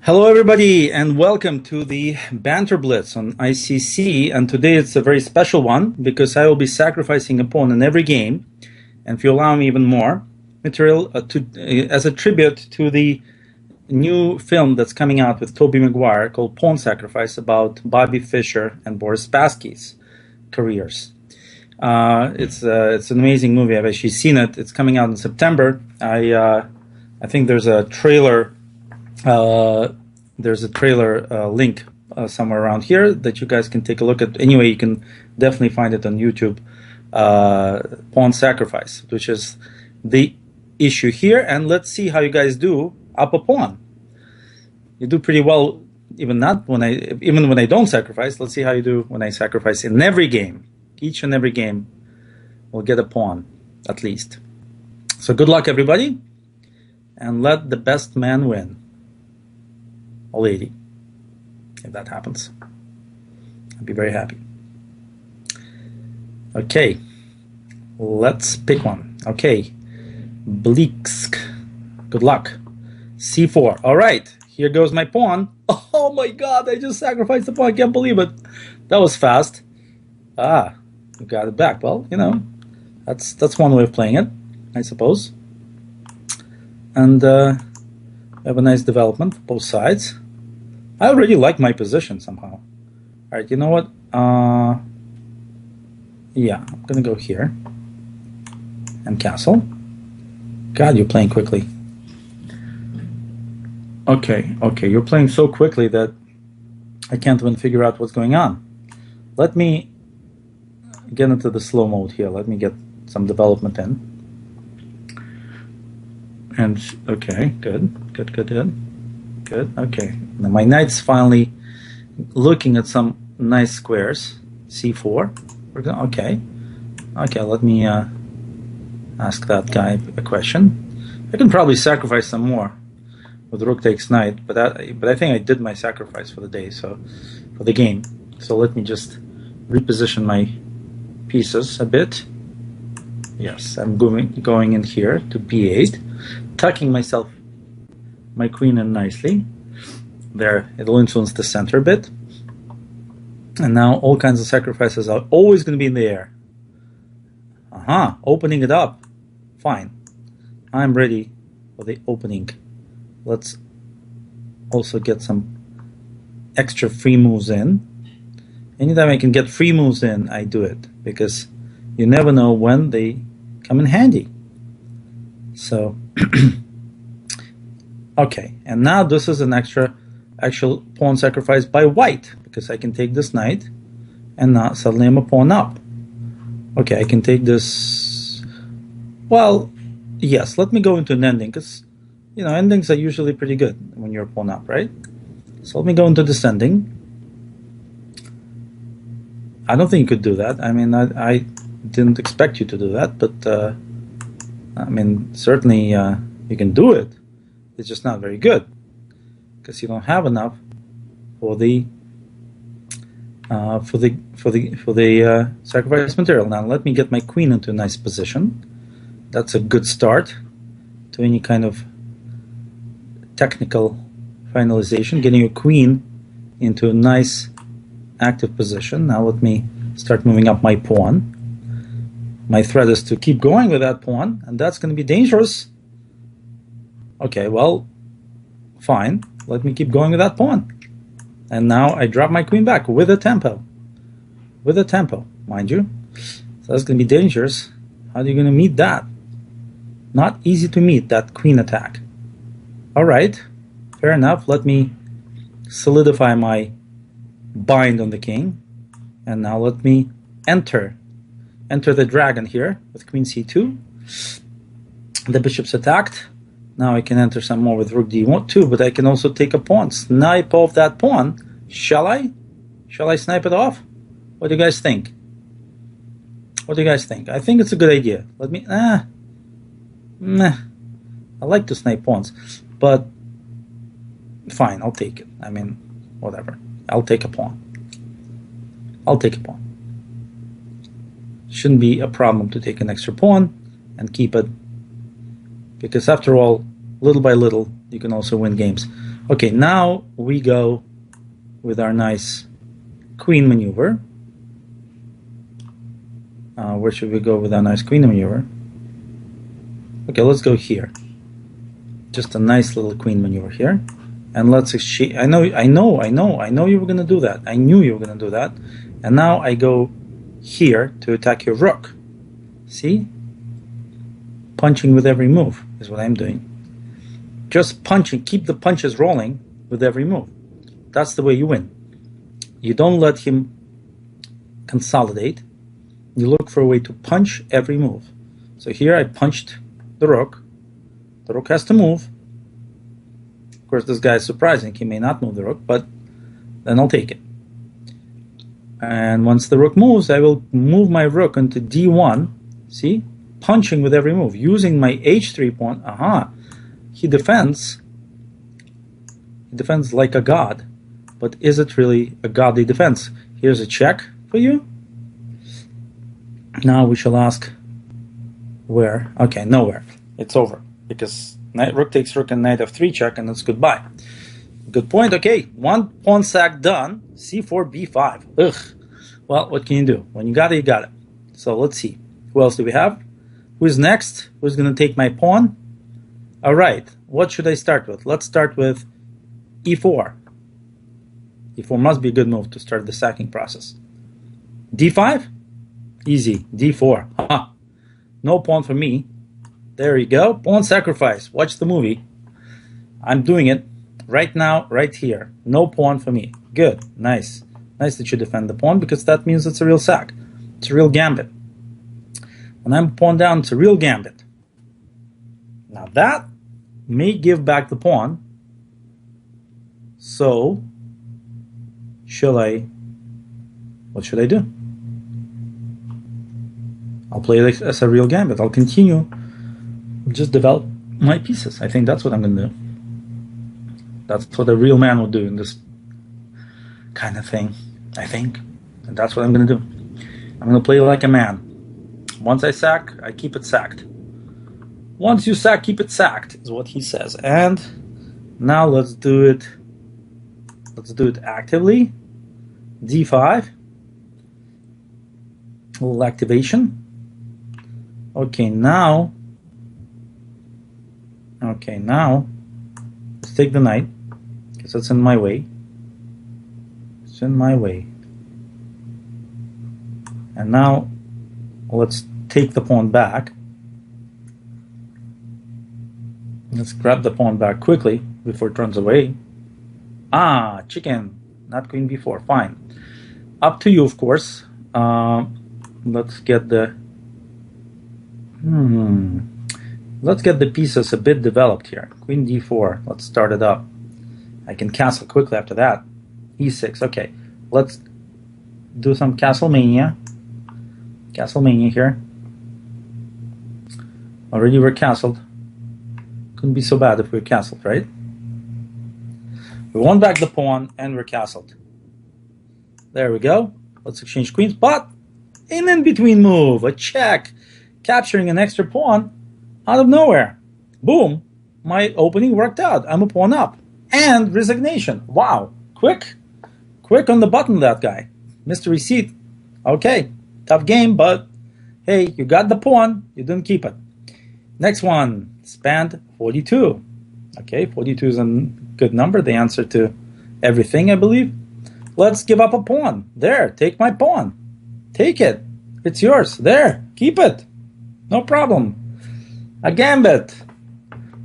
Hello, everybody, and welcome to the Banter Blitz on ICC. And today it's a very special one because I will be sacrificing a pawn in every game. And if you allow me even more material as a tribute to the new film that's coming out with Tobey Maguire called Pawn Sacrifice about Bobby Fischer and Boris Spassky's careers. It's an amazing movie. I've actually seen it. It's coming out in September. I think there's a trailer. There's a trailer link somewhere around here that you guys can take a look at. Anyway, you can definitely find it on YouTube. Pawn Sacrifice, which is the issue here. And let's see how you guys do up a pawn. You do pretty well, even when I don't sacrifice. Let's see how you do when I sacrifice in every game. Each and every game will get a pawn, at least. So good luck, everybody. And let the best man win. Or lady, if that happens. I'd be very happy. Okay, let's pick one. Okay, Bleaksk. Good luck. C4. All right, here goes my pawn. Oh my God, I just sacrificed the pawn. I can't believe it. That was fast. Ah, you got it back. Well, you know, that's one way of playing it, I suppose. And we have a nice development for both sides. I already like my position somehow. All right, you know what? Yeah, I'm gonna go here and castle. God, you're playing quickly. Okay, you're playing so quickly that I can't even figure out what's going on. Let me get into the slow mode here. Let me get some development in. And okay, good. Okay, now my knight's finally looking at some nice squares. C4. Okay. Let me ask that guy a question. I can probably sacrifice some more with rook takes knight, but I think I did my sacrifice for the day, so for the game. So let me just reposition my pieces a bit. Yes, I'm going in here to b8, tucking my queen in nicely. There, it'll influence the center a bit. And now all kinds of sacrifices are always going to be in the air. Opening it up. Fine. I'm ready for the opening. Let's also get some extra free moves in. Anytime I can get free moves in, I do it, because you never know when they come in handy. So okay, and now this is an actual pawn sacrifice by white, because I can take this knight, and now suddenly I'm a pawn up. Okay, I can take this. Well, yes, let me go into an ending, because, you know, endings are usually pretty good when you're a pawn up, right? So let me go into this ending. I don't think you could do that. I mean, I didn't expect you to do that, but I mean, certainly you can do it. It's just not very good, because you don't have enough for the sacrifice material. Now let me get my queen into a nice position. That's a good start to any kind of technical finalization, getting your queen into a nice active position. Now let me start moving up my pawn. My threat is to keep going with that pawn, and that's going to be dangerous. Okay, well, fine. Let me keep going with that pawn. And now I drop my queen back with a tempo. With a tempo, mind you. So that's going to be dangerous. How are you going to meet that? Not easy to meet that queen attack. All right, fair enough. Let me solidify my bind on the king. And now let me enter the dragon here with queen c2. The bishop's attacked. Now I can enter some more with rook d1 but I can also take a pawn, snipe off that pawn. Shall I? Shall I snipe it off? What do you guys think? What do you guys think? I think it's a good idea. Let me, I like to snipe pawns, but fine, I'll take it. I mean, whatever. I'll take a pawn. Shouldn't be a problem to take an extra pawn and keep it, because after all, little by little, you can also win games. Okay, now we go with our nice queen maneuver. Where should we go with our nice queen maneuver? Okay, let's go here. Just a nice little queen maneuver here. And let's exchange. I know you were gonna do that. I knew you were gonna do that. And now I go here to attack your rook. See? Punching with every move is what I'm doing. Just punching, keep the punches rolling with every move. That's the way you win. You don't let him consolidate. You look for a way to punch every move. So here I punched the rook. The rook has to move. Of course, this guy is surprising. He may not move the rook, but then I'll take it. And once the rook moves, I will move my rook into d1. See? Punching with every move. Using my h3 pawn. Aha. He defends. He defends like a god. But is it really a godly defense? Here's a check for you. Now we shall ask where. Okay, nowhere. It's over. Because knight, rook takes rook and knight f3 check, and it's goodbye. Good point. Okay, one pawn sack done. c4, b5. Ugh. Well, what can you do? When you got it, you got it. So let's see. Who else do we have? Who's next? Who's going to take my pawn? All right. What should I start with? Let's start with e4. e4 must be a good move to start the sacking process. d5? Easy. d4. Huh. No pawn for me. There you go. Pawn sacrifice. Watch the movie. I'm doing it right now, right here. No pawn for me. Good. Nice. Nice that you defend the pawn, because that means it's a real sack. It's a real gambit. When I'm pawn down, it's a real gambit. Now that may give back the pawn. So, what should I do? I'll play it as a real gambit. I'll continue, just develop my pieces. I think that's what I'm going to do. That's what a real man would do in this kind of thing, I think. And that's what I'm going to do. I'm going to play like a man. Once I sack, I keep it sacked. Once you sack, keep it sacked, is what he says. And now let's do it. Let's do it actively. d5. A little activation. Okay, now let's take the knight, because it's in my way. It's in my way. And now let's take the pawn back. Let's grab the pawn back quickly before it runs away. Ah, chicken, not queen b4. Fine. Up to you, of course. Let's get the let's get the pieces a bit developed here. Queen d4. Let's start it up. I can castle quickly after that. e6. Okay, let's do some castle mania. Castle mania here. Already we're castled. Couldn't be so bad if we're castled, right? We won back the pawn and we're castled. There we go. Let's exchange queens, but an in-between move, a check, capturing an extra pawn out of nowhere. Boom, my opening worked out. I'm a pawn up. And resignation. Wow, quick on the button, that guy. Mr. Receipt. Okay, tough game, but hey, you got the pawn, you didn't keep it. Next one, spanned 42. Okay, 42 is a good number, the answer to everything, I believe. Let's give up a pawn. There, take my pawn. Take it. It's yours. There, keep it. No problem. A gambit.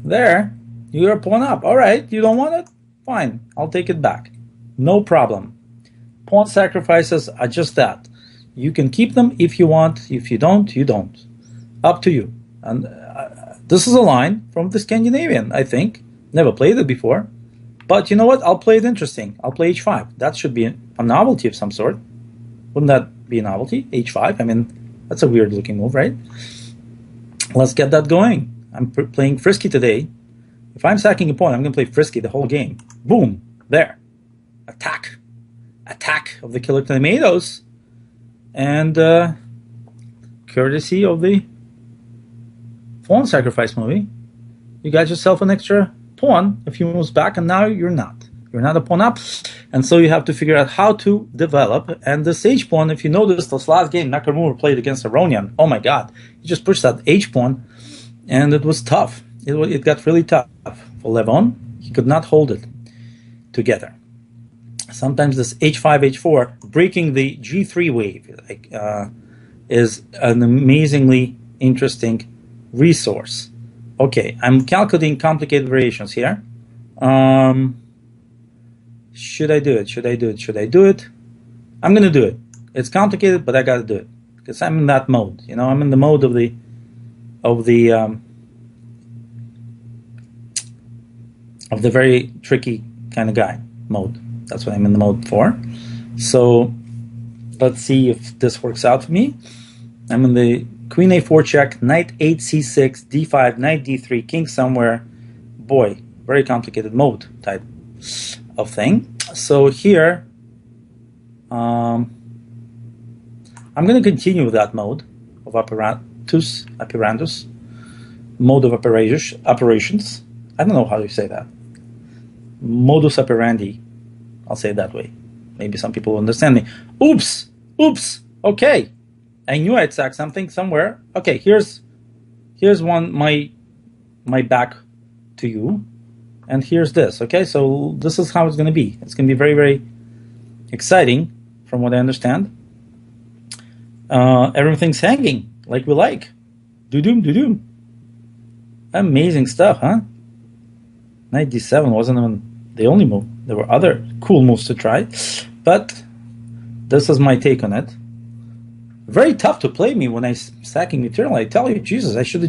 There, you're a pawn up. All right, you don't want it? Fine, I'll take it back. No problem. Pawn sacrifices are just that. You can keep them if you want. If you don't, you don't. Up to you. And this is a line from the Scandinavian, I think. Never played it before. But you know what? I'll play it interesting. I'll play h5. That should be a novelty of some sort. Wouldn't that be a novelty? h5? I mean, that's a weird looking move, right? Let's get that going. I'm playing frisky today. If I'm sacking a pawn, I'm going to play frisky the whole game. Boom. There. Attack. Attack of the Killer Tomatoes. And courtesy of the pawn sacrifice movie, you got yourself an extra pawn a few moves back, and now you're not. You're not a pawn up, and so you have to figure out how to develop. And this h pawn, if you notice, this last game Nakamura played against Aronian, oh my God, he just pushed that h pawn, and it was tough. It got really tough for Levon. He could not hold it together. Sometimes this h5, h4, breaking the g3 wave, is an amazingly interesting resource. Okay, I'm calculating complicated variations here. Should I do it? Should I do it? Should I do it? I'm going to do it. It's complicated, but I got to do it because I'm in that mode. You know, I'm in the mode of the very tricky kind of guy mode. That's what I'm in the mode for. So let's see if this works out for me. I'm in the queen a4 check, knight 8 c6, d5, knight d3, king somewhere. Boy, very complicated mode type of thing. So here, I'm going to continue with that mode of operandus, mode of operations. I don't know how you say that. Modus operandi. I'll say it that way. Maybe some people will understand me. Oops! Okay. I knew I'd sack something somewhere. Okay, here's one my back to you. And here's this. Okay, so this is how it's going to be. It's going to be very, very exciting from what I understand. Everything's hanging like we like. Do-doom. Amazing stuff, huh? Knight d7 wasn't even the only move. There were other cool moves to try. But this is my take on it. Very tough to play me when I'm sacking material. I tell you, Jesus, I should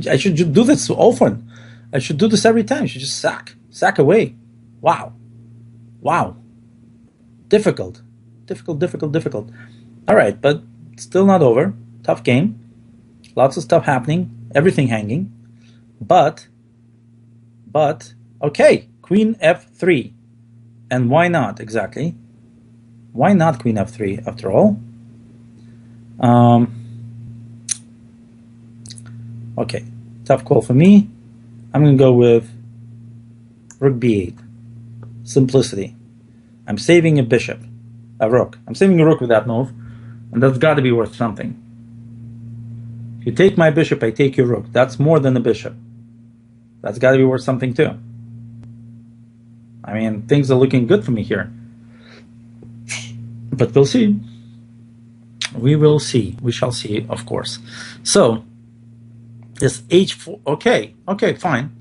do this so often. I should do this every time. I should just sack away. Wow. Difficult. All right, but still not over. Tough game. Lots of stuff happening. Everything hanging. But, okay, queen f3. And why not, exactly? Why not queen f3, after all? Okay, tough call for me. I'm going to go with rook b8. Simplicity. I'm saving a bishop, a rook. I'm saving a rook with that move, and that's got to be worth something. If you take my bishop, I take your rook. That's more than a bishop. That's got to be worth something too. I mean, things are looking good for me here. But we'll see. We will see. We shall see, of course. So, this h4. Okay, fine.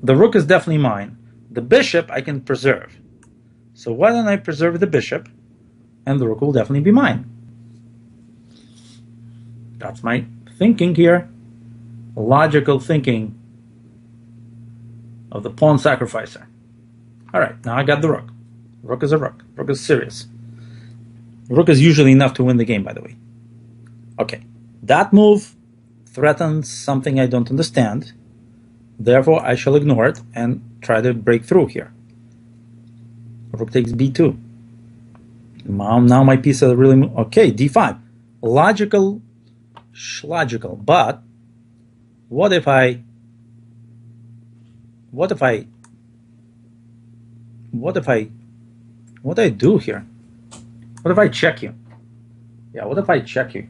The rook is definitely mine. The bishop I can preserve. So why don't I preserve the bishop, and the rook will definitely be mine. That's my thinking here. Logical thinking of the pawn sacrificer. All right, now I got the rook. Rook is a rook. Rook is serious. Rook is usually enough to win the game, by the way. Okay, that move threatens something I don't understand. Therefore, I shall ignore it and try to break through here. Rook takes b2. Now my piece is really... Okay, d5. Logical, but what do I do here? What if I check you? Yeah, what if I check you?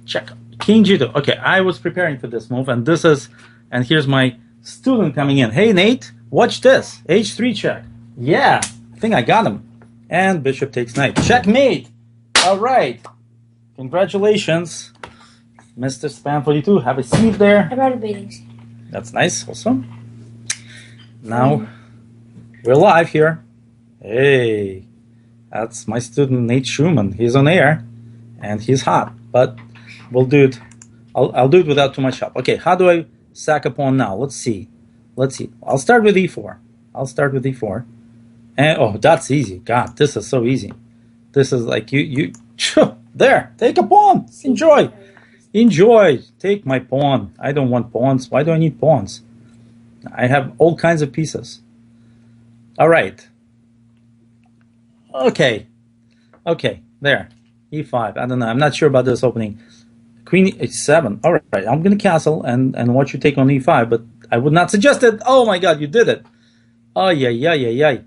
Check. King g2. Okay, I was preparing for this move, and here's my student coming in. Hey, Nate, watch this. h3 check. Yeah, I think I got him. And bishop takes knight. Checkmate. All right. Congratulations, Mr. Spam42. Have a seat there. I brought a bathing suit. That's nice also. Now, we're live here. Hey, that's my student Nate Schumann. He's on air, and he's hot, but we'll do it. I'll do it without too much help. Okay, how do I sack a pawn now? Let's see. I'll start with e4. And oh, that's easy. God, this is so easy. This is like you there. Take a pawn. Enjoy. Take my pawn. I don't want pawns. Why do I need pawns? I have all kinds of pieces. All right. Okay. There. e5. I don't know. I'm not sure about this opening. queen h7. All right, I'm going to castle and watch you take on e5, but I would not suggest it. Oh my God, you did it. Oh, yeah.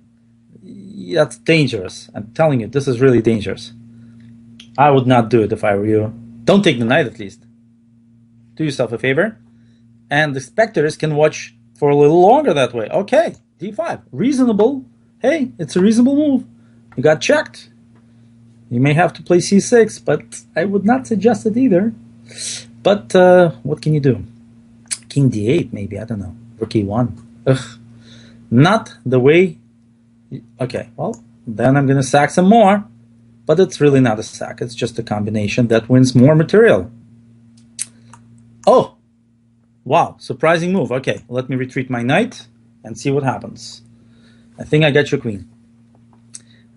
That's dangerous. I'm telling you, this is really dangerous. I would not do it if I were you. Don't take the knight, at least. Do yourself a favor. And the spectators can watch for a little longer that way. Okay, d5. Reasonable. Hey, it's a reasonable move. You got checked. You may have to play c6, but I would not suggest it either. But what can you do? King d8, maybe. I don't know. Rook e1. Ugh. Not the way... Okay, well, then I'm going to sack some more. But it's really not a sack. It's just a combination that wins more material. Oh! Wow, surprising move. Okay, let me retreat my knight and see what happens. I think I got your queen.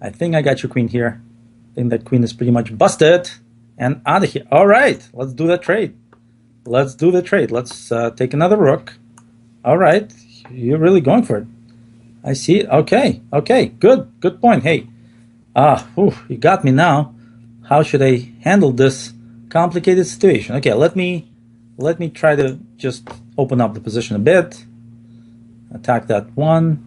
I think I got your queen here. I think that queen is pretty much busted. And out of here. All right, let's do that trade. Let's do the trade. Let's take another rook. All right, you're really going for it. I see it. Okay, good point. Hey, you got me now. How should I handle this complicated situation? Okay, let me try to just open up the position a bit. Attack that one.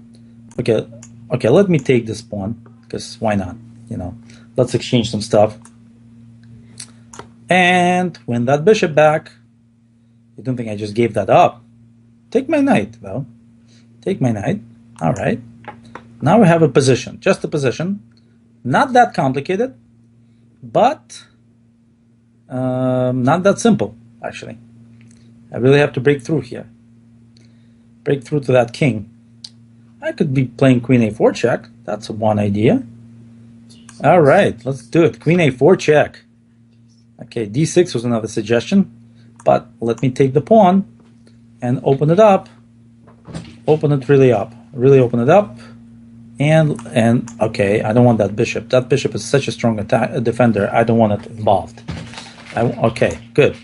Okay, let me take this pawn, because why not? You know, let's exchange some stuff. And win that bishop back. You don't think I just gave that up? Take my knight, though. Take my knight. All right. Now we have a position, just a position. Not that complicated, but not that simple, actually. I really have to break through here. Break through to that king. I could be playing queen a4 check. That's one idea. All right, let's do it. Queen a4 check. Okay, d6 was another suggestion. But let me take the pawn and open it up. Open it really up. Really open it up. And okay, I don't want that bishop. That bishop is such a strong defender. I don't want it involved. Okay, good.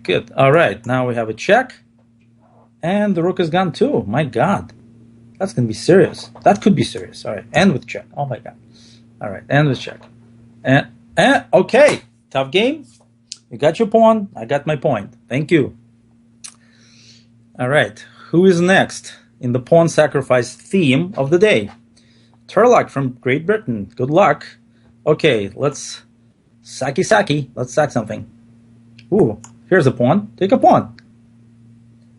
Good. All right, now we have a check. And the rook is gone too. My God. That's going to be serious. That could be serious. All right, end with check. Oh my God. All right, end with check. And okay, tough game. You got your pawn. I got my point. Thank you. All right, who is next in the pawn sacrifice theme of the day? Turlock from Great Britain. Good luck. Okay, let's sacky. Let's sack something. Ooh, here's a pawn. Take a pawn.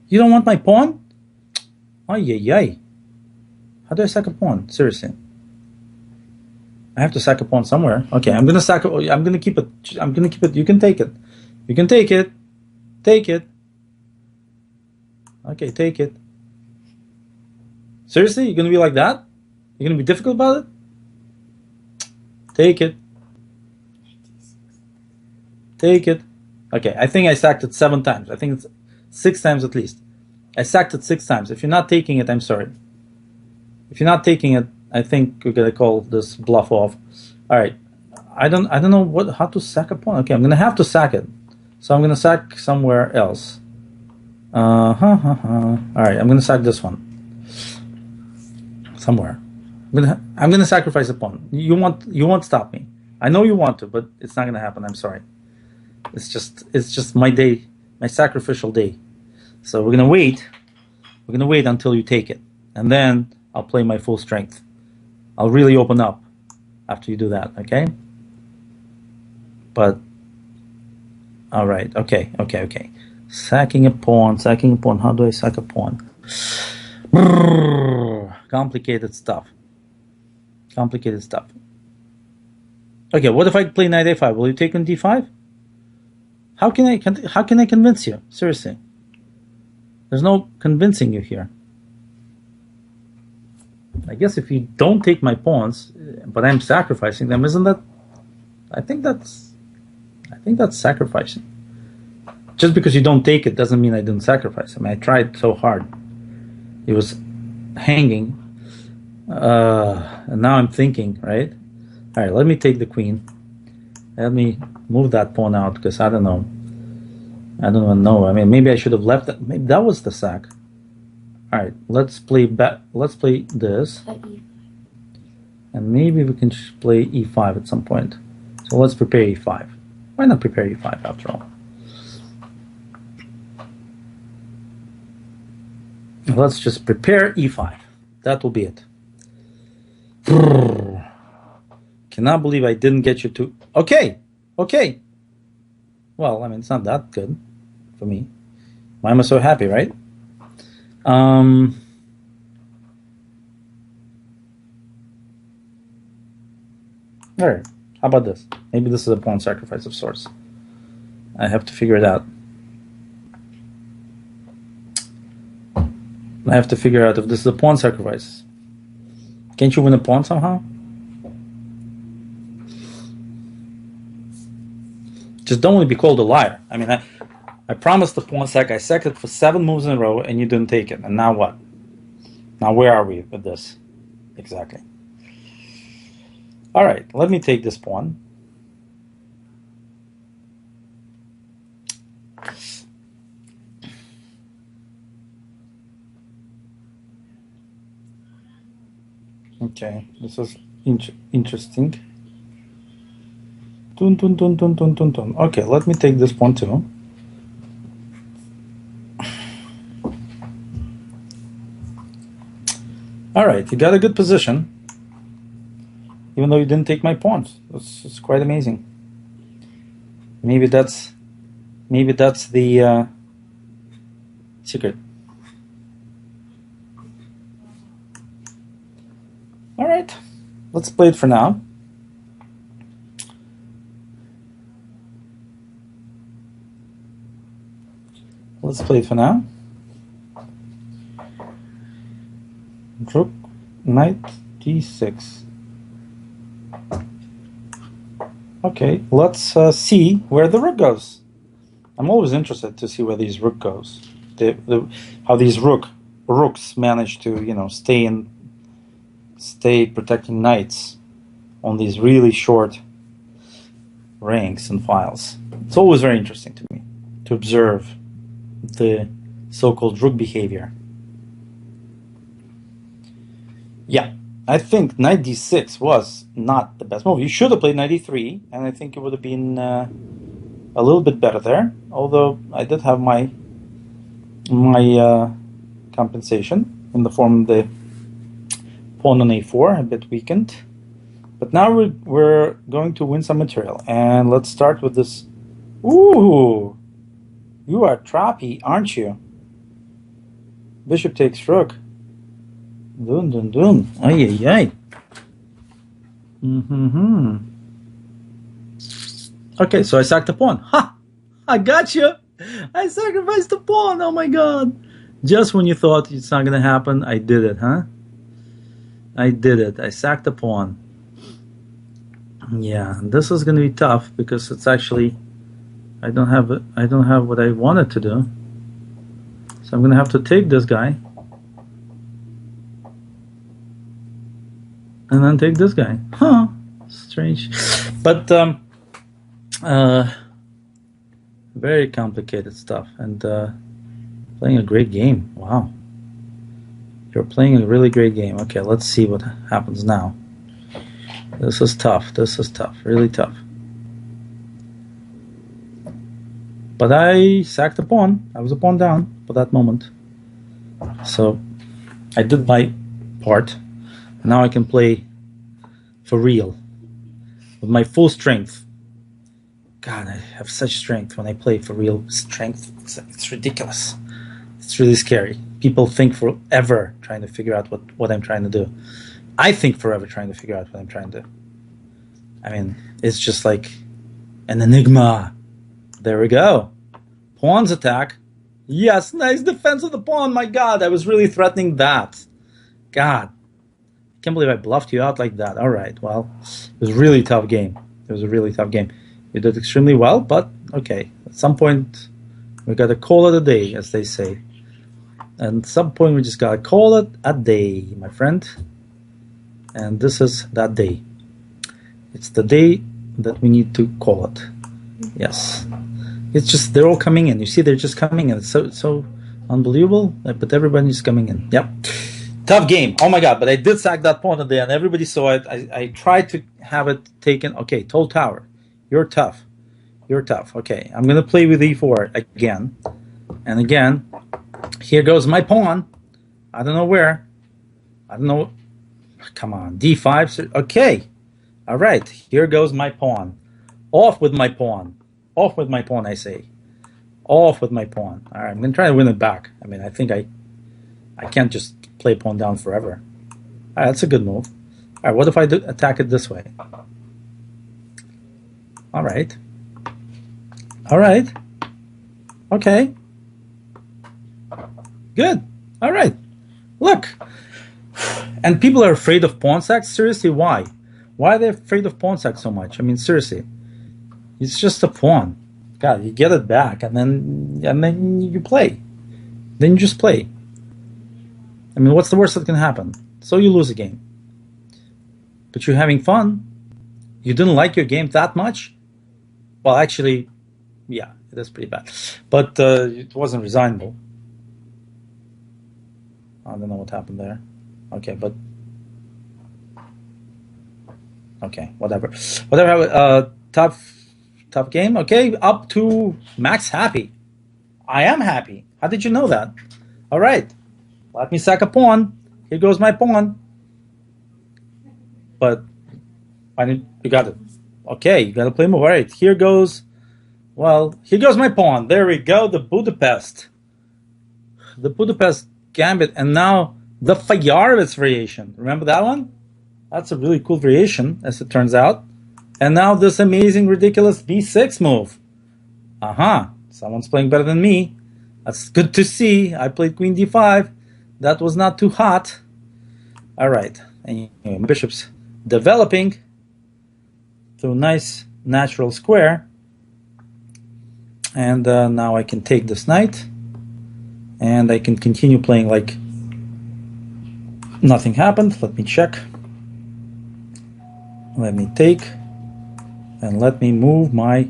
You don't want my pawn? Ay. How do I sack a pawn? Seriously. I have to sack a pawn somewhere. Okay, I'm gonna sack it. I'm gonna keep it. You can take it. You can take it. Take it. Okay, take it. Seriously? You're gonna be like that? You're gonna be difficult about it? Take it. Take it. Okay, I think I sacked it 7 times. I think it's 6 times at least. I sacked it 6 times. If you're not taking it, I'm sorry. If you're not taking it, I think we're gonna call this bluff off. All right. I don't know how to sack a pawn. Okay, I'm gonna have to sack it. So I'm gonna sack somewhere else. All right, I'm gonna sack this one. Somewhere. I'm gonna sacrifice a pawn. You won't stop me. I know you want to, but it's not gonna happen. I'm sorry. It's just my day, my sacrificial day. So we're gonna wait. We're gonna wait until you take it, and then I'll play my full strength. I'll really open up after you do that. Okay. But all right. Okay. Sacking a pawn. How do I sack a pawn? Complicated stuff. Okay, what if I play knight a5? Will you take on d5? How can I convince you? Seriously. There's no convincing you here. I guess if you don't take my pawns, but I'm sacrificing them, isn't that? I think that's sacrificing. Just because you don't take it doesn't mean I didn't sacrifice. I mean, I tried so hard. It was hanging. And now I'm thinking, right? All right, let me take the queen. Let me move that pawn out because I don't know. I don't even know. I mean, maybe I should have left that. Maybe that was the sack. All right, let's play this. And maybe we can play e5 at some point. So let's prepare e5. Why not prepare e5 after all? Let's just prepare e5. That will be it. Cannot believe I didn't get you to... Okay. Well, I mean, it's not that good for me. Why am I so happy, right? All right. How about this? Maybe this is a pawn sacrifice of sorts. I have to figure it out. I have to figure out if this is a pawn sacrifice. Can't you win a pawn somehow? Just don't want to be called a liar. I mean, I promised the pawn sack. I sacked it for 7 moves in a row, and you didn't take it. And now what? Now where are we with this? Exactly. All right, let me take this pawn. Okay, this is interesting. Okay, let me take this pawn too. All right, you got a good position, even though you didn't take my pawns. It's quite amazing. Maybe that's the secret. All right, let's play it for now. Let's play it for now. Rook, knight, d6. Okay, let's see where the rook goes. I'm always interested to see where these rook goes. How these rooks manage to, stay protecting knights on these really short ranks and files. It's always very interesting to me to observe the so-called rook behavior. Yeah, I think knight d6 was not the best move. You should have played knight e3, and I think it would have been a little bit better there. Although I did have my compensation in the form of the pawn on a4, a bit weakened. But now we're going to win some material, and let's start with this. Ooh, you are trappy, aren't you? Bishop takes rook. Dun dun dun. Ay ay ay. Okay, so I sacked the pawn. Ha! I got you. I sacrificed the pawn. Oh my god! Just when you thought it's not gonna happen, I did it, huh? I did it. I sacked the pawn. Yeah, this is gonna be tough because it's actually I don't have what I wanted to do. So I'm gonna have to take this guy. And then take this guy. Huh. Strange. But very complicated stuff. And playing a great game. Wow. You're playing a really great game. Okay, let's see what happens now. This is tough. This is tough. Really tough. But I sacked a pawn. I was a pawn down for that moment. So I did my part. Now I can play for real with my full strength. God, I have such strength when I play for real strength. It's ridiculous. It's really scary. People think forever trying to figure out what I'm trying to do. I think forever trying to figure out what I'm trying to do. I mean, it's just like an enigma. There we go. Pawn's attack. Yes, nice defense of the pawn. My God, I was really threatening that. God. Can't believe I bluffed you out like that. All right, well, it was a really tough game. It was a really tough game. You did extremely well, but okay. At some point, we got to call it a day, as they say. And at some point, we just got to call it a day, my friend. And this is that day. It's the day that we need to call it. Yes. It's just, they're all coming in. You see, they're just coming in. It's so unbelievable, but everybody's coming in. Yep. Tough game. Oh my God, but I did sack that pawn at the end. Everybody saw it. I tried to have it taken. Okay, Toll Tower. You're tough. You're tough. Okay, I'm going to play with e4 again. And again, here goes my pawn. I don't know where. I don't know. Come on, d5. Okay. All right. Here goes my pawn. Off with my pawn. Off with my pawn, I say. Off with my pawn. All right, I'm going to try to win it back. I mean, I think I can't just play pawn down forever. All right, that's a good move. All right, what if I attack it this way? All right. All right. Okay. Good. All right. Look. And people are afraid of pawn sacks? Seriously, why? Why are they afraid of pawn sacks so much? I mean, seriously. It's just a pawn. God, you get it back and then you play. Then you just play. I mean, what's the worst that can happen? So you lose a game. But you're having fun. You didn't like your game that much? Well, actually, yeah, it is pretty bad. But it wasn't resignable. I don't know what happened there. Okay, but... Okay, whatever. Whatever, tough game. Okay, up to Max happy. I am happy. How did you know that? All right. Let me sack a pawn. Here goes my pawn. But you got it. Okay, you got to play move. All right, here goes... Well, here goes my pawn. There we go, the Budapest. The Budapest Gambit. And now the Fajarovitz variation. Remember that one? That's a really cool variation, as it turns out. And now this amazing, ridiculous b6 move. Someone's playing better than me. That's good to see. I played queen d5. That was not too hot. All right. And bishop's developing to a nice natural square. And now I can take this knight. And I can continue playing like nothing happened. Let me check. Let me take. And let me move my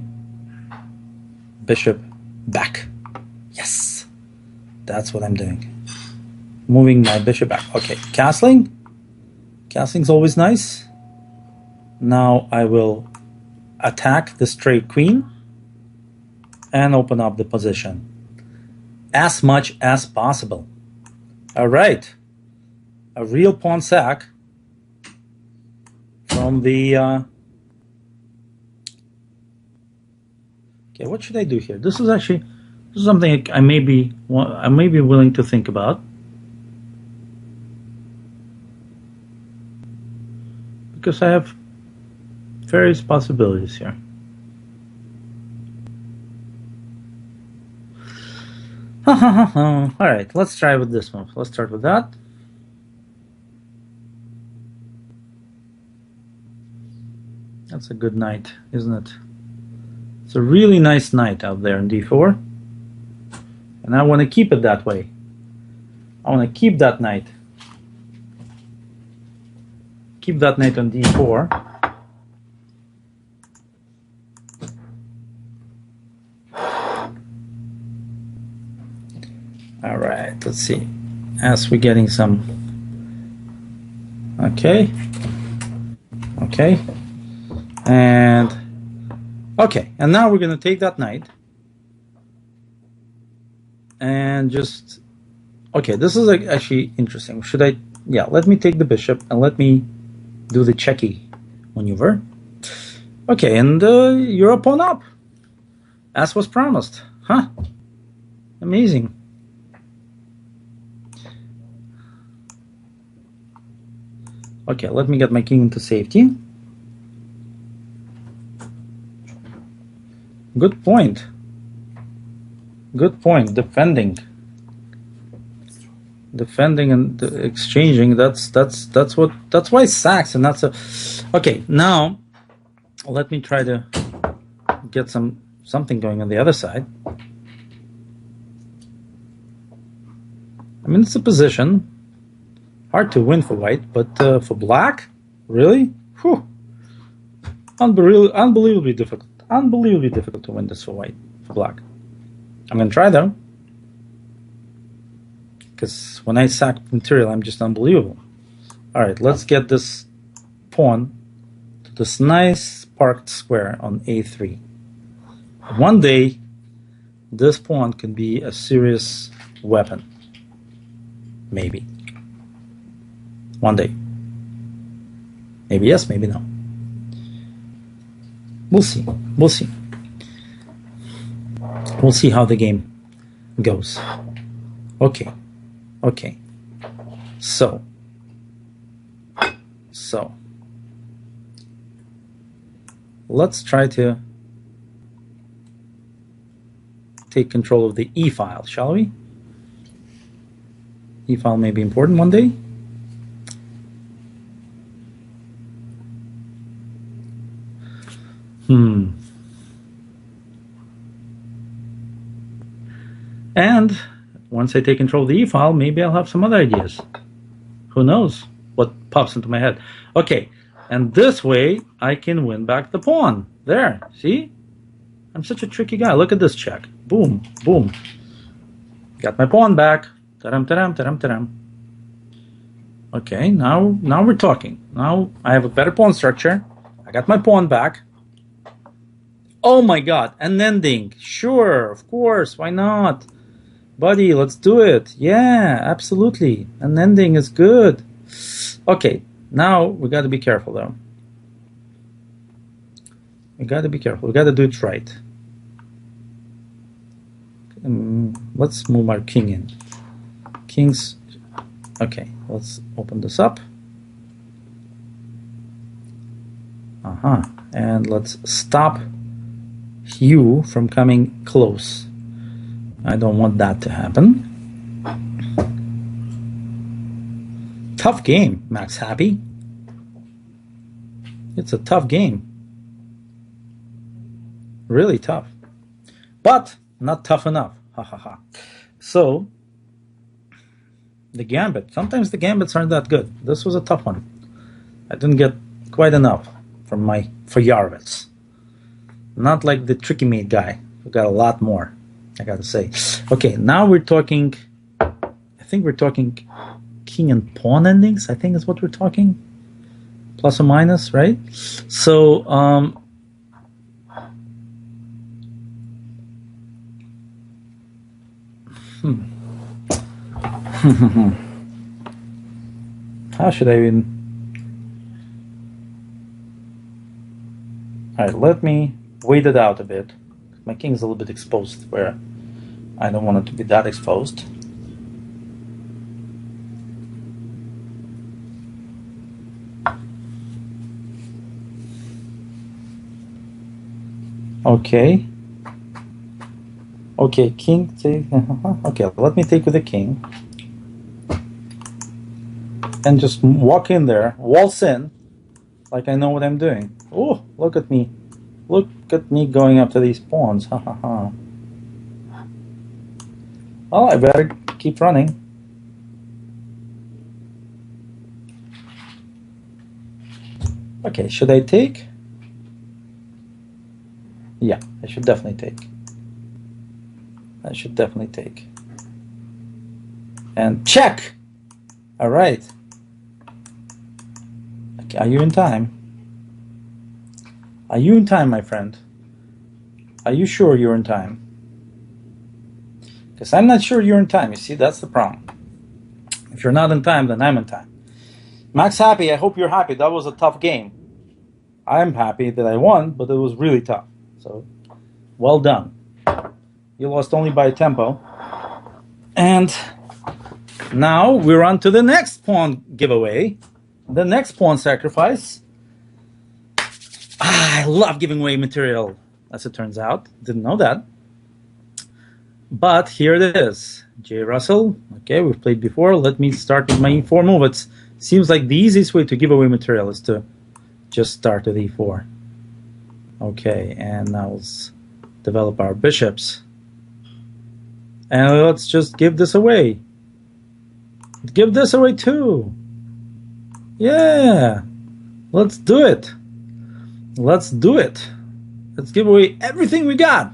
bishop back. Yes. That's what I'm doing. Moving my bishop back. Okay, castling. Castling's always nice. Now I will attack the straight queen and open up the position as much as possible. All right. A real pawn sack from the... Okay, what should I do here? This is something I may be willing to think about. Because I have various possibilities here. All right, let's try with this one. Let's start with that. That's a good knight, isn't it? It's a really nice knight out there in d4. And I want to keep it that way. I want to keep that knight. Keep that knight on d4. All right, let's see. As we're getting some... Okay. Okay. And... Okay, and now we're going to take that knight. And just... Okay, this is actually interesting. Should I... Yeah, let me take the bishop and let me do the checky maneuver. Okay, and you're a pawn up. As was promised. Huh? Amazing. Okay, let me get my king into safety. Good point. Good point. Defending and exchanging. That's why sacks, and that's a. Okay, now let me try to get something going on the other side. I mean, it's a position. Hard to win for white, but for black, really? Whew. Unbelievably difficult. Unbelievably difficult to win this for white, for black. I'm going to try though. Because when I sack material, I'm just unbelievable. Alright, let's get this pawn to this nice parked square on a3. One day, this pawn can be a serious weapon. Maybe. One day. Maybe yes, maybe no. We'll see. We'll see. We'll see how the game goes. Okay. Okay. So. Let's try to take control of the E file, shall we? E file may be important one day. And once I take control of the E file, maybe I'll have some other ideas. Who knows what pops into my head. Okay, and this way I can win back the pawn. There, see? I'm such a tricky guy. Look at this check. Boom, boom. Got my pawn back. Ta-dam, ta-dam, ta-dam, ta-dam. Okay, now we're talking. Now I have a better pawn structure. I got my pawn back. Oh my god, an ending. Sure, of course, why not? Buddy, let's do it. Yeah, absolutely. An ending is good. Okay, now we got to be careful though. We got to be careful. We got to do it right. Let's move our king in. Kings. Okay, let's open this up. And let's stop you from coming close. I don't want that to happen. Tough game, Max Happy. It's a tough game. Really tough. But not tough enough. Ha ha ha. So, the gambit. Sometimes the gambits aren't that good. This was a tough one. I didn't get quite enough from my Fajarovitz. Not like the Tricky Mate guy, who got a lot more, I gotta say. Okay, now we're talking, I think we're talking king and pawn endings, I think is what we're talking. Plus or minus, right? So, how should I even... Alright, let me wait it out a bit. My king's a little bit exposed where I don't want it to be that exposed. Okay. Okay, king take. Okay, let me take with the king. And just walk in there, waltz in, like I know what I'm doing. Oh, look at me. Look at me going up to these pawns. Ha ha ha. Well, I better keep running. Okay, should I take? Yeah, I should definitely take. I should definitely take. And check! Alright. Okay, are you in time? Are you in time, my friend? Are you sure you're in time? Because I'm not sure you're in time. You see, that's the problem. If you're not in time, then I'm in time. Max Happy, I hope you're happy. That was a tough game. I'm happy that I won, but it was really tough. So, well done. You lost only by a tempo. And now we're on to the next pawn giveaway. The next pawn sacrifice. I love giving away material, as it turns out. Didn't know that. But here it is. J. Russell. Okay, we've played before. Let me start with my e4 move. It seems like the easiest way to give away material is to just start with e4. Okay, and now let's develop our bishops. And let's just give this away. Give this away too. Yeah. Let's do it. Let's do it. Let's give away everything we got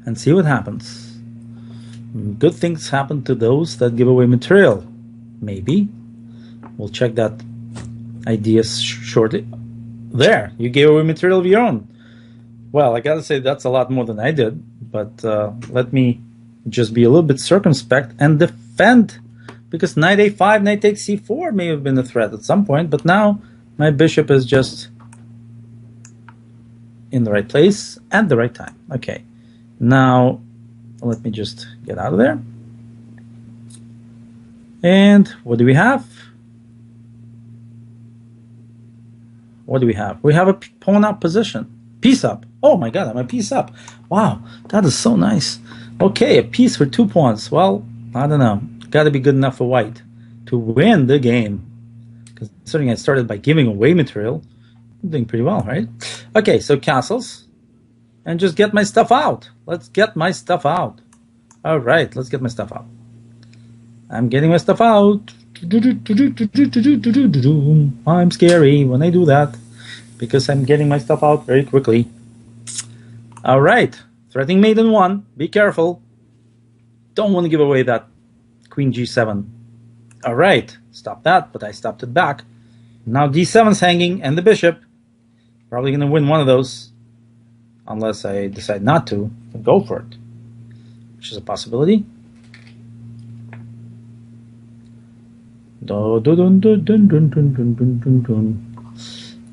and see what happens. Good things happen to those that give away material. Maybe. We'll check that idea shortly. There, you gave away material of your own. Well, I gotta say that's a lot more than I did, but let me just be a little bit circumspect and defend because knight a5, knight takes c4 may have been a threat at some point, but now my bishop is just in the right place at the right time. Okay, now let me just get out of there. And what do we have? What do we have? We have a pawn up position. Piece up. Oh my god, I'm a piece up. Wow, that is so nice. Okay, a piece for 2 pawns. Well, I don't know. Got to be good enough for white to win the game. Considering I started by giving away material, I'm doing pretty well, right? Okay, so castles. And just get my stuff out. Let's get my stuff out. All right, let's get my stuff out. I'm getting my stuff out. I'm scary when I do that because I'm getting my stuff out very quickly. All right, threatening maiden 1. Be careful. Don't want to give away that queen g7. All right, stop that, but I stopped it back. Now d7's hanging and the bishop. Probably going to win one of those unless I decide not to go for it, which is a possibility.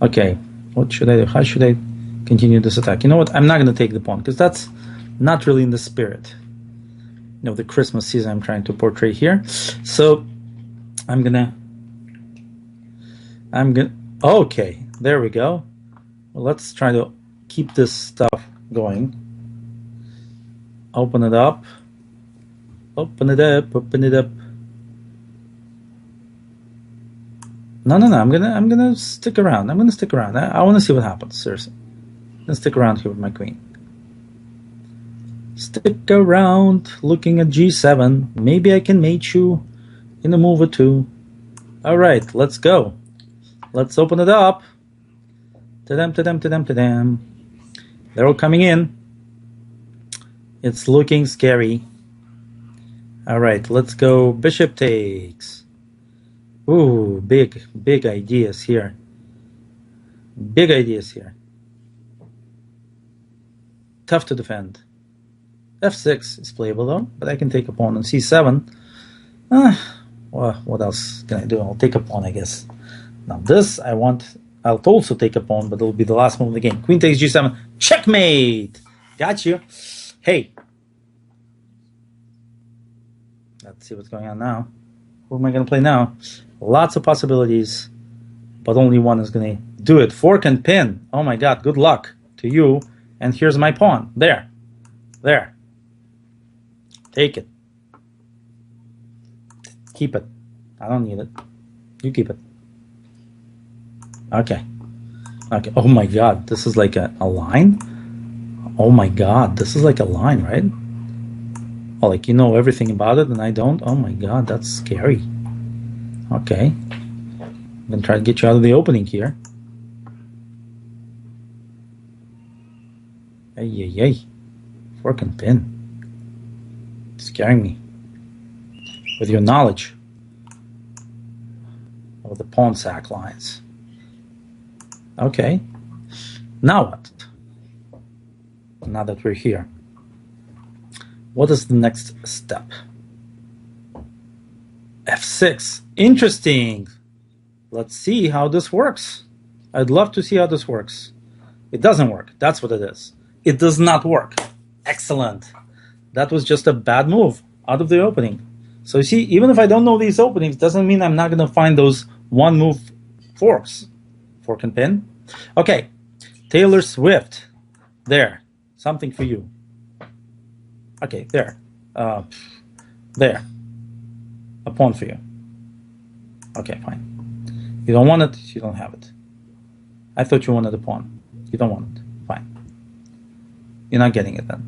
Okay, what should I do? How should I continue this attack? You know what? I'm not going to take the pawn because that's not really in the spirit of the Christmas season I'm trying to portray here. So I'm gonna. Okay, there we go. Well, let's try to keep this stuff going. Open it up. Open it up. Open it up. No. I'm gonna stick around. I'm gonna stick around. I want to see what happens. Seriously, I'm gonna stick around here with my queen. Stick around, looking at g7. Maybe I can mate you in a move or two. All right, let's go. Let's open it up. Ta-dam, ta-dam, ta-dam, ta-dam. They're all coming in. It's looking scary. All right, let's go. Bishop takes. Ooh, big ideas here. Big ideas here. Tough to defend. f6 is playable though, but I can take a pawn on c7. Well, what else can I do? I'll take a pawn, I guess. Now this I'll also take a pawn, but it'll be the last move of the game. Queen takes g7. Checkmate! Got you. Hey. Let's see what's going on now. Who am I going to play now? Lots of possibilities, but only one is going to do it. Fork and pin. Oh my god, good luck to you. And here's my pawn. There. There. Take it. Keep it. I don't need it. You keep it. Okay. Okay. Oh my god, this is like a line? Oh my god, this is like a line, right? Oh, like you know everything about it and I don't? Oh my god, that's scary. Okay. I'm gonna try to get you out of the opening here. Hey. Fork and pin. Scaring me. With your knowledge of the pawn sack lines. Okay. Now what? Now that we're here. What is the next step? f6. Interesting. Let's see how this works. I'd love to see how this works. It doesn't work. That's what it is. It does not work. Excellent. That was just a bad move out of the opening. So you see, even if I don't know these openings, doesn't mean I'm not going to find those one move forks. Fork and pin. Okay. Taylor Swift. There. Something for you. Okay, there. There. A pawn for you. Okay, fine. You don't want it, you don't have it. I thought you wanted a pawn. You don't want it. Fine. You're not getting it then.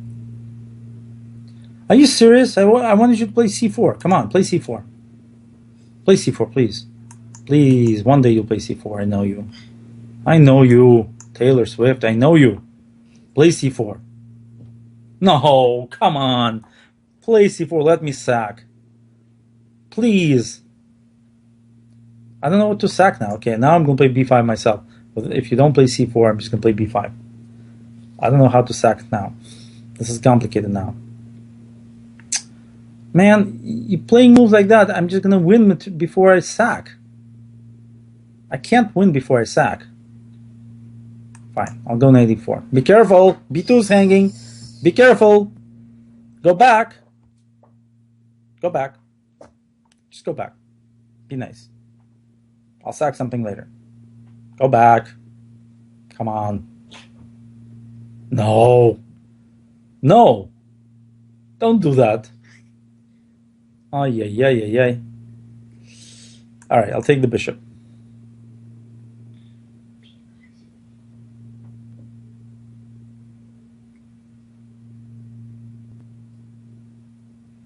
Are you serious? I wanted you to play c4. Come on, play c4. Play c4, please. Please, one day you'll play c4. I know you. I know you. Taylor Swift, I know you. Play c4. No, come on. Play c4. Let me sack. Please. I don't know what to sack now. Okay, now I'm going to play b5 myself. But if you don't play c4, I'm just going to play b5. I don't know how to sack now. This is complicated now. Man, you playing moves like that, I'm just going to win before I sack. I can't win before I sack. Fine, I'll go knight e4. Be careful. b2's hanging. Be careful. Go back. Go back. Just go back. Be nice. I'll sack something later. Go back. Come on. No. No. Don't do that. Oh, yeah. All right, I'll take the bishop.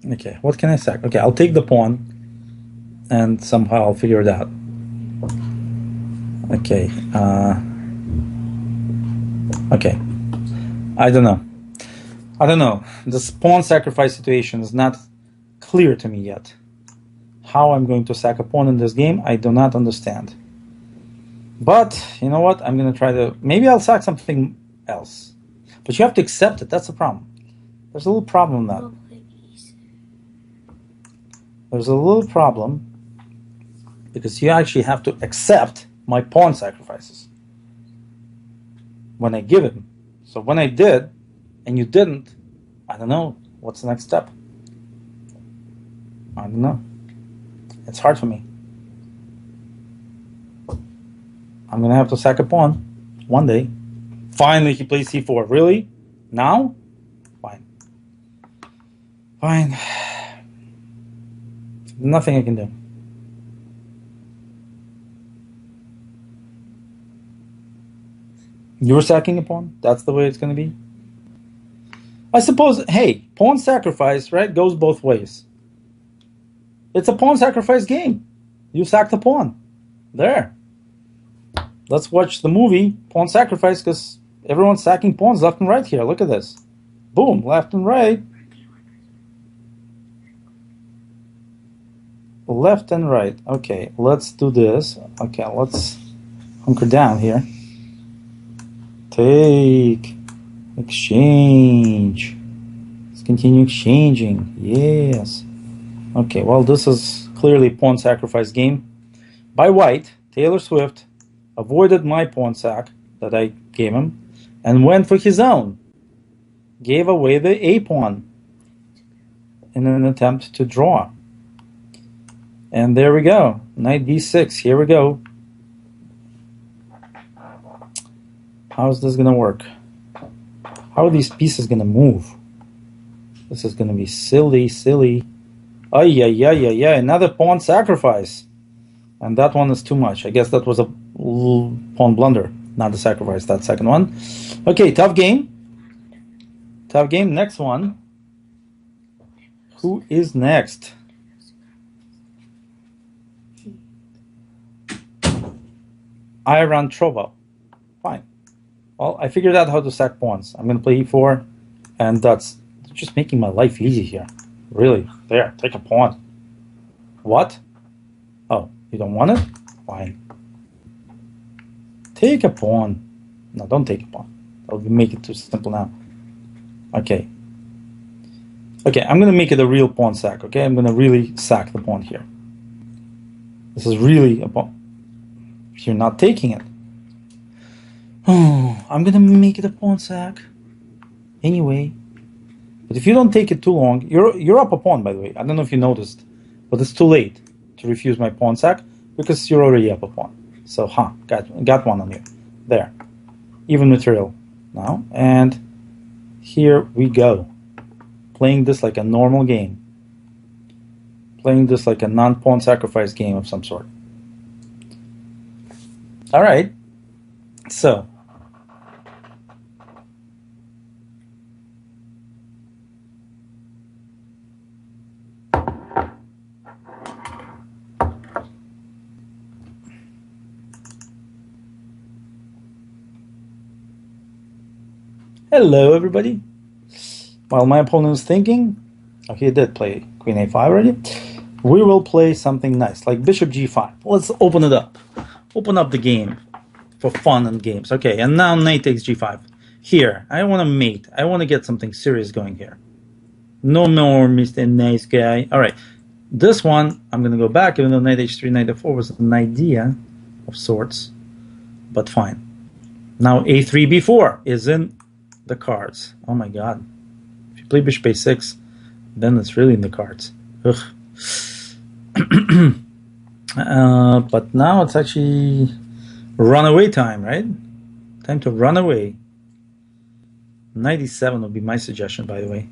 Okay, what can I sack? Okay, I'll take the pawn, and somehow I'll figure it out. Okay. Okay. I don't know. This pawn sacrifice situation is not clear to me yet. How I'm going to sack a pawn in this game, I do not understand. But, you know what? I'm going to try to... Maybe I'll sack something else. But you have to accept it. That's the problem. There's a little problem in that. There's a little problem because you actually have to accept my pawn sacrifices when I give him. So when I did, and you didn't, I don't know. What's the next step? I don't know. It's hard for me. I'm going to have to sack a pawn one day. Finally, he plays c4. Really? Now? Fine. Fine. Nothing I can do. You're sacking a pawn? That's the way it's going to be? I suppose, hey, pawn sacrifice, right, goes both ways. It's a pawn sacrifice game. You sack the pawn. There. Let's watch the movie Pawn Sacrifice because everyone's sacking pawns left and right here. Look at this. Boom, left and right. Left and right. Okay, let's do this. Okay, let's hunker down here. Take. Exchange. Let's continue exchanging. Yes. Okay, well, this is clearly a pawn sacrifice game. By white, Taylor Swift avoided my pawn sack that I gave him and went for his own. Gave away the A pawn in an attempt to draw. And there we go. Knight d6. Here we go. How's this going to work? How are these pieces going to move? This is going to be silly. Ay. Another pawn sacrifice. And that one is too much. I guess that was a pawn blunder. Not the sacrifice, that second one. Okay, tough game. Tough game. Next one. Who is next? Iran Trovo. Fine. Well, I figured out how to sack pawns. I'm going to play e4, and that's just making my life easy here. Really. There, take a pawn. What? Oh, you don't want it? Fine. Take a pawn. No, don't take a pawn. I'll make it too simple now. Okay. Okay, I'm going to make it a real pawn sack, okay? I'm going to really sack the pawn here. This is really a pawn. You're not taking it. Oh, I'm going to make it a pawn sack. Anyway. But if you don't take it too long, you're up a pawn, by the way. I don't know if you noticed, but it's too late to refuse my pawn sack because you're already up a pawn. So, got one on you. There. Even material now. And here we go. Playing this like a normal game. Playing this like a non-pawn sacrifice game of some sort. All right. So. Hello, everybody. While my opponent is thinking, okay, he did play Queen A5 already. We will play something nice, like Bishop G5. Let's open it up. Open up the game for fun and games. Okay, and now Knight takes G5. Here, I want to mate. I want to get something serious going here. No more Mr. Nice Guy. All right. This one, I'm going to go back, even though knight h3, knight f4 was an idea of sorts. But fine. Now a3, b4 is in the cards. Oh my god. If you play bishop a6, then it's really in the cards. Ugh. But now it's actually runaway time, right? Time to run away. 97 would be my suggestion, by the way.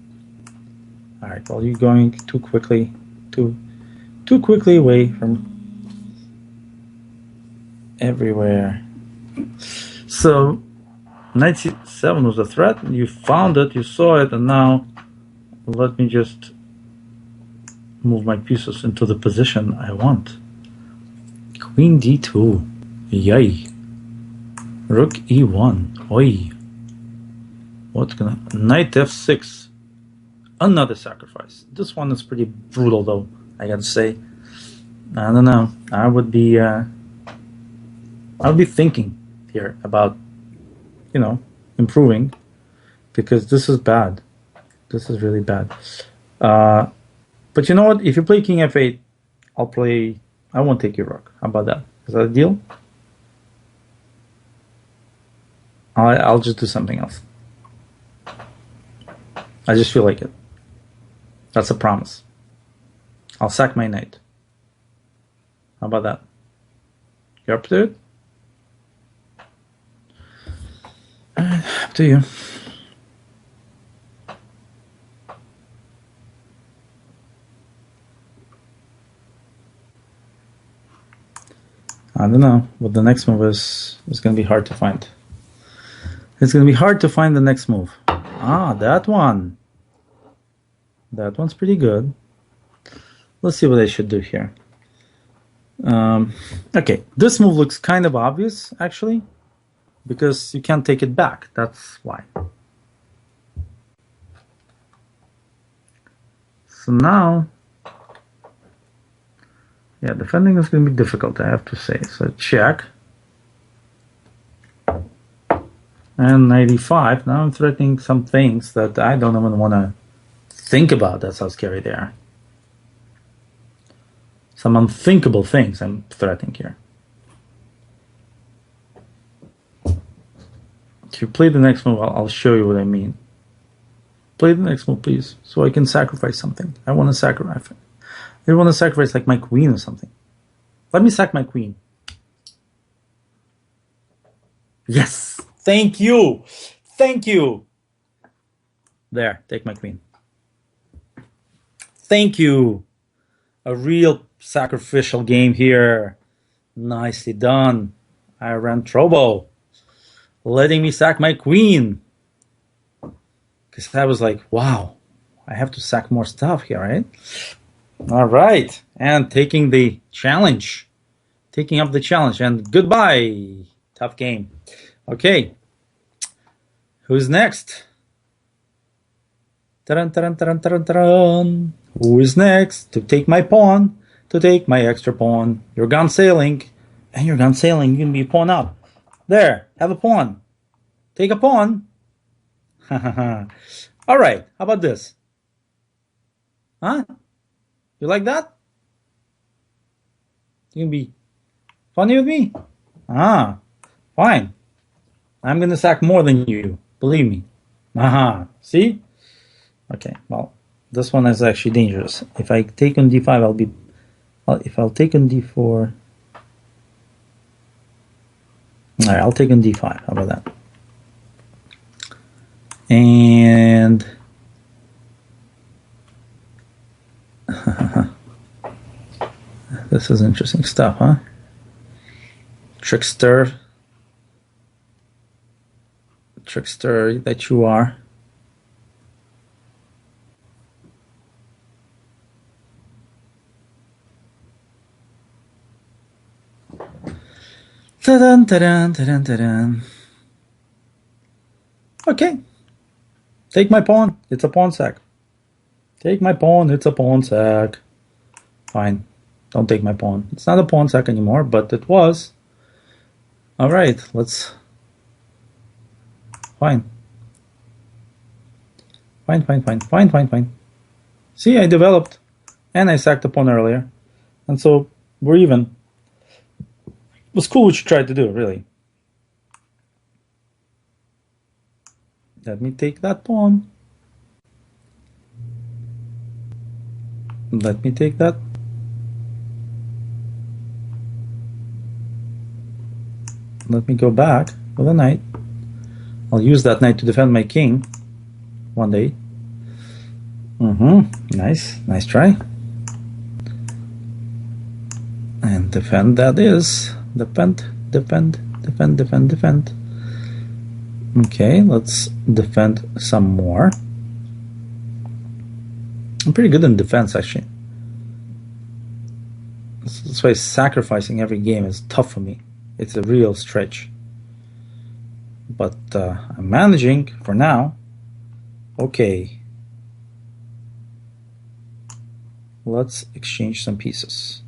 All right, well, you're going too quickly away from everywhere. So, knight c7 was a threat. You found it, you saw it, and now let me just move my pieces into the position I want. Queen d2. Yay. Rook e1. Oi. What's gonna... Knight f6. Another sacrifice. This one is pretty brutal, though, I gotta say. I don't know. I would be thinking here about, improving, because this is bad. This is really bad. But you know what? If you play king f8, I won't take your rook. How about that? Is that a deal? I'll just do something else. I just feel like it. That's a promise. I'll sack my knight. How about that? You're up to it? Up to you. I don't know what the next move is. It's going to be hard to find. It's going to be hard to find the next move. Ah, that one. That one's pretty good. Let's see what I should do here. Okay, this move looks kind of obvious, actually, because you can't take it back. That's why. So now, yeah, defending is going to be difficult, I have to say. So check. And 95. Now I'm threatening some things that I don't even want to think about. That's how scary they are. Some unthinkable things I'm threatening here. If you play the next move, I'll show you what I mean. Play the next move, please, so I can sacrifice something. I want to sacrifice. I want to sacrifice like my queen or something. Let me sack my queen. Yes! Thank you! Thank you! There, take my queen. Thank you! A real sacrificial game here. Nicely done. I ran Trobo. Letting me sack my queen. Because I was like, wow, I have to sack more stuff here, right? All right. And taking the challenge. Taking up the challenge. And goodbye. Tough game. Okay. Who's next? Taran, taran, taran, taran, taran. Who is next to take my pawn? To take my extra pawn. You're gone sailing. And you're gone sailing. You can be a pawn up. There. Have a pawn. Take a pawn. All right. How about this? Huh? You like that? You can be funny with me? Ah, fine. I'm going to sack more than you. Believe me. Aha. See? Okay. Well, this one is actually dangerous. If I take on d5, I'll be... Well, if I'll take on d4... All right, I'll take on d5. How about that? And... This is interesting stuff, huh? Trickster that you are. Ta-dun, ta-dun, ta-dun, ta-dun. Okay. Take my pawn. It's a pawn sack. Take my pawn. It's a pawn sack. Fine. Don't take my pawn. It's not a pawn sack anymore, but it was. All right. Let's... Fine. Fine. See, I developed, and I sacked a pawn earlier. And so we're even. It was cool what you tried to do, really. Let me take that pawn. Let me take that. Let me go back with a knight. I'll use that knight to defend my king one day. Nice. Nice try. And defend that is. Defend, defend, defend, defend, defend. Okay, let's defend some more. I'm pretty good in defense, actually. That's why sacrificing every game is tough for me. It's a real stretch. But I'm managing for now. Okay. Let's exchange some pieces.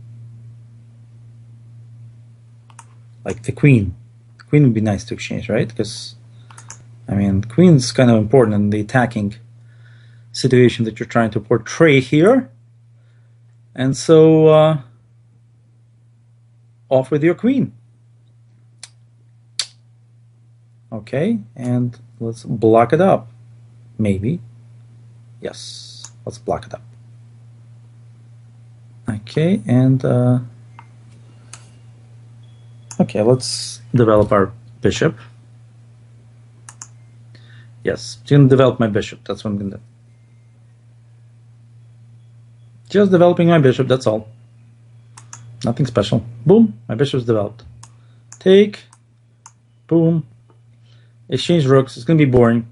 Like the queen. The queen would be nice to exchange, right? Because, I mean, queen's kind of important in the attacking situation that you're trying to portray here. And so, off with your queen. Okay, and let's block it up. Maybe. Yes, let's block it up. Okay, and okay, let's develop our bishop. Yes, I'm gonna develop my bishop. That's what I'm gonna do. Just developing my bishop, that's all. Nothing special. Boom, my bishop's developed. Take. Boom. Exchange rooks. It's gonna be boring.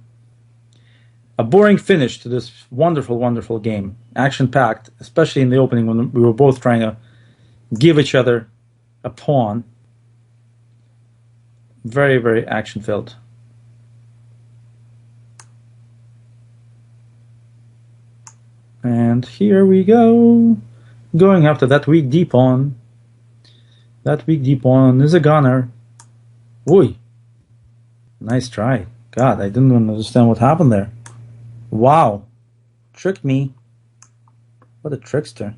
A boring finish to this wonderful, wonderful game. Action-packed, especially in the opening when we were both trying to give each other a pawn. Very, very action-filled. And here we go. Going after that weak D pawn. That weak D pawn is a gunner. Oi. Nice try. God, I didn't understand what happened there. Wow. Tricked me. What a trickster.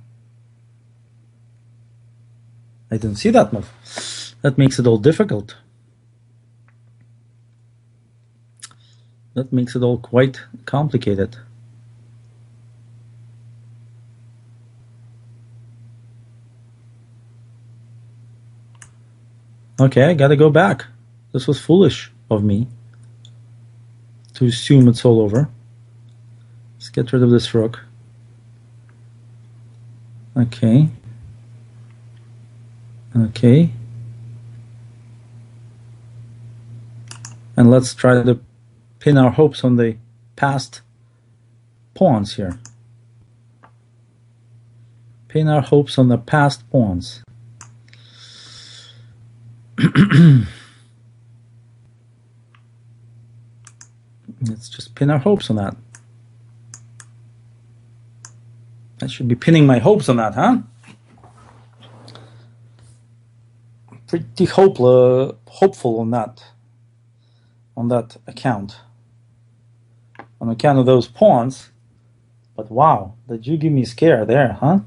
I didn't see that move. That makes it all difficult. That makes it all quite complicated. Okay, I gotta go back. This was foolish of me to assume it's all over. Let's get rid of this rook. Okay. Okay. And let's try to pin our hopes on the past pawns here. Pin our hopes on the past pawns. Let's just pin our hopes on that. I should be pinning my hopes on that, huh? Pretty hopeful on that account. On account of those pawns. But wow, did you give me a scare there, huh?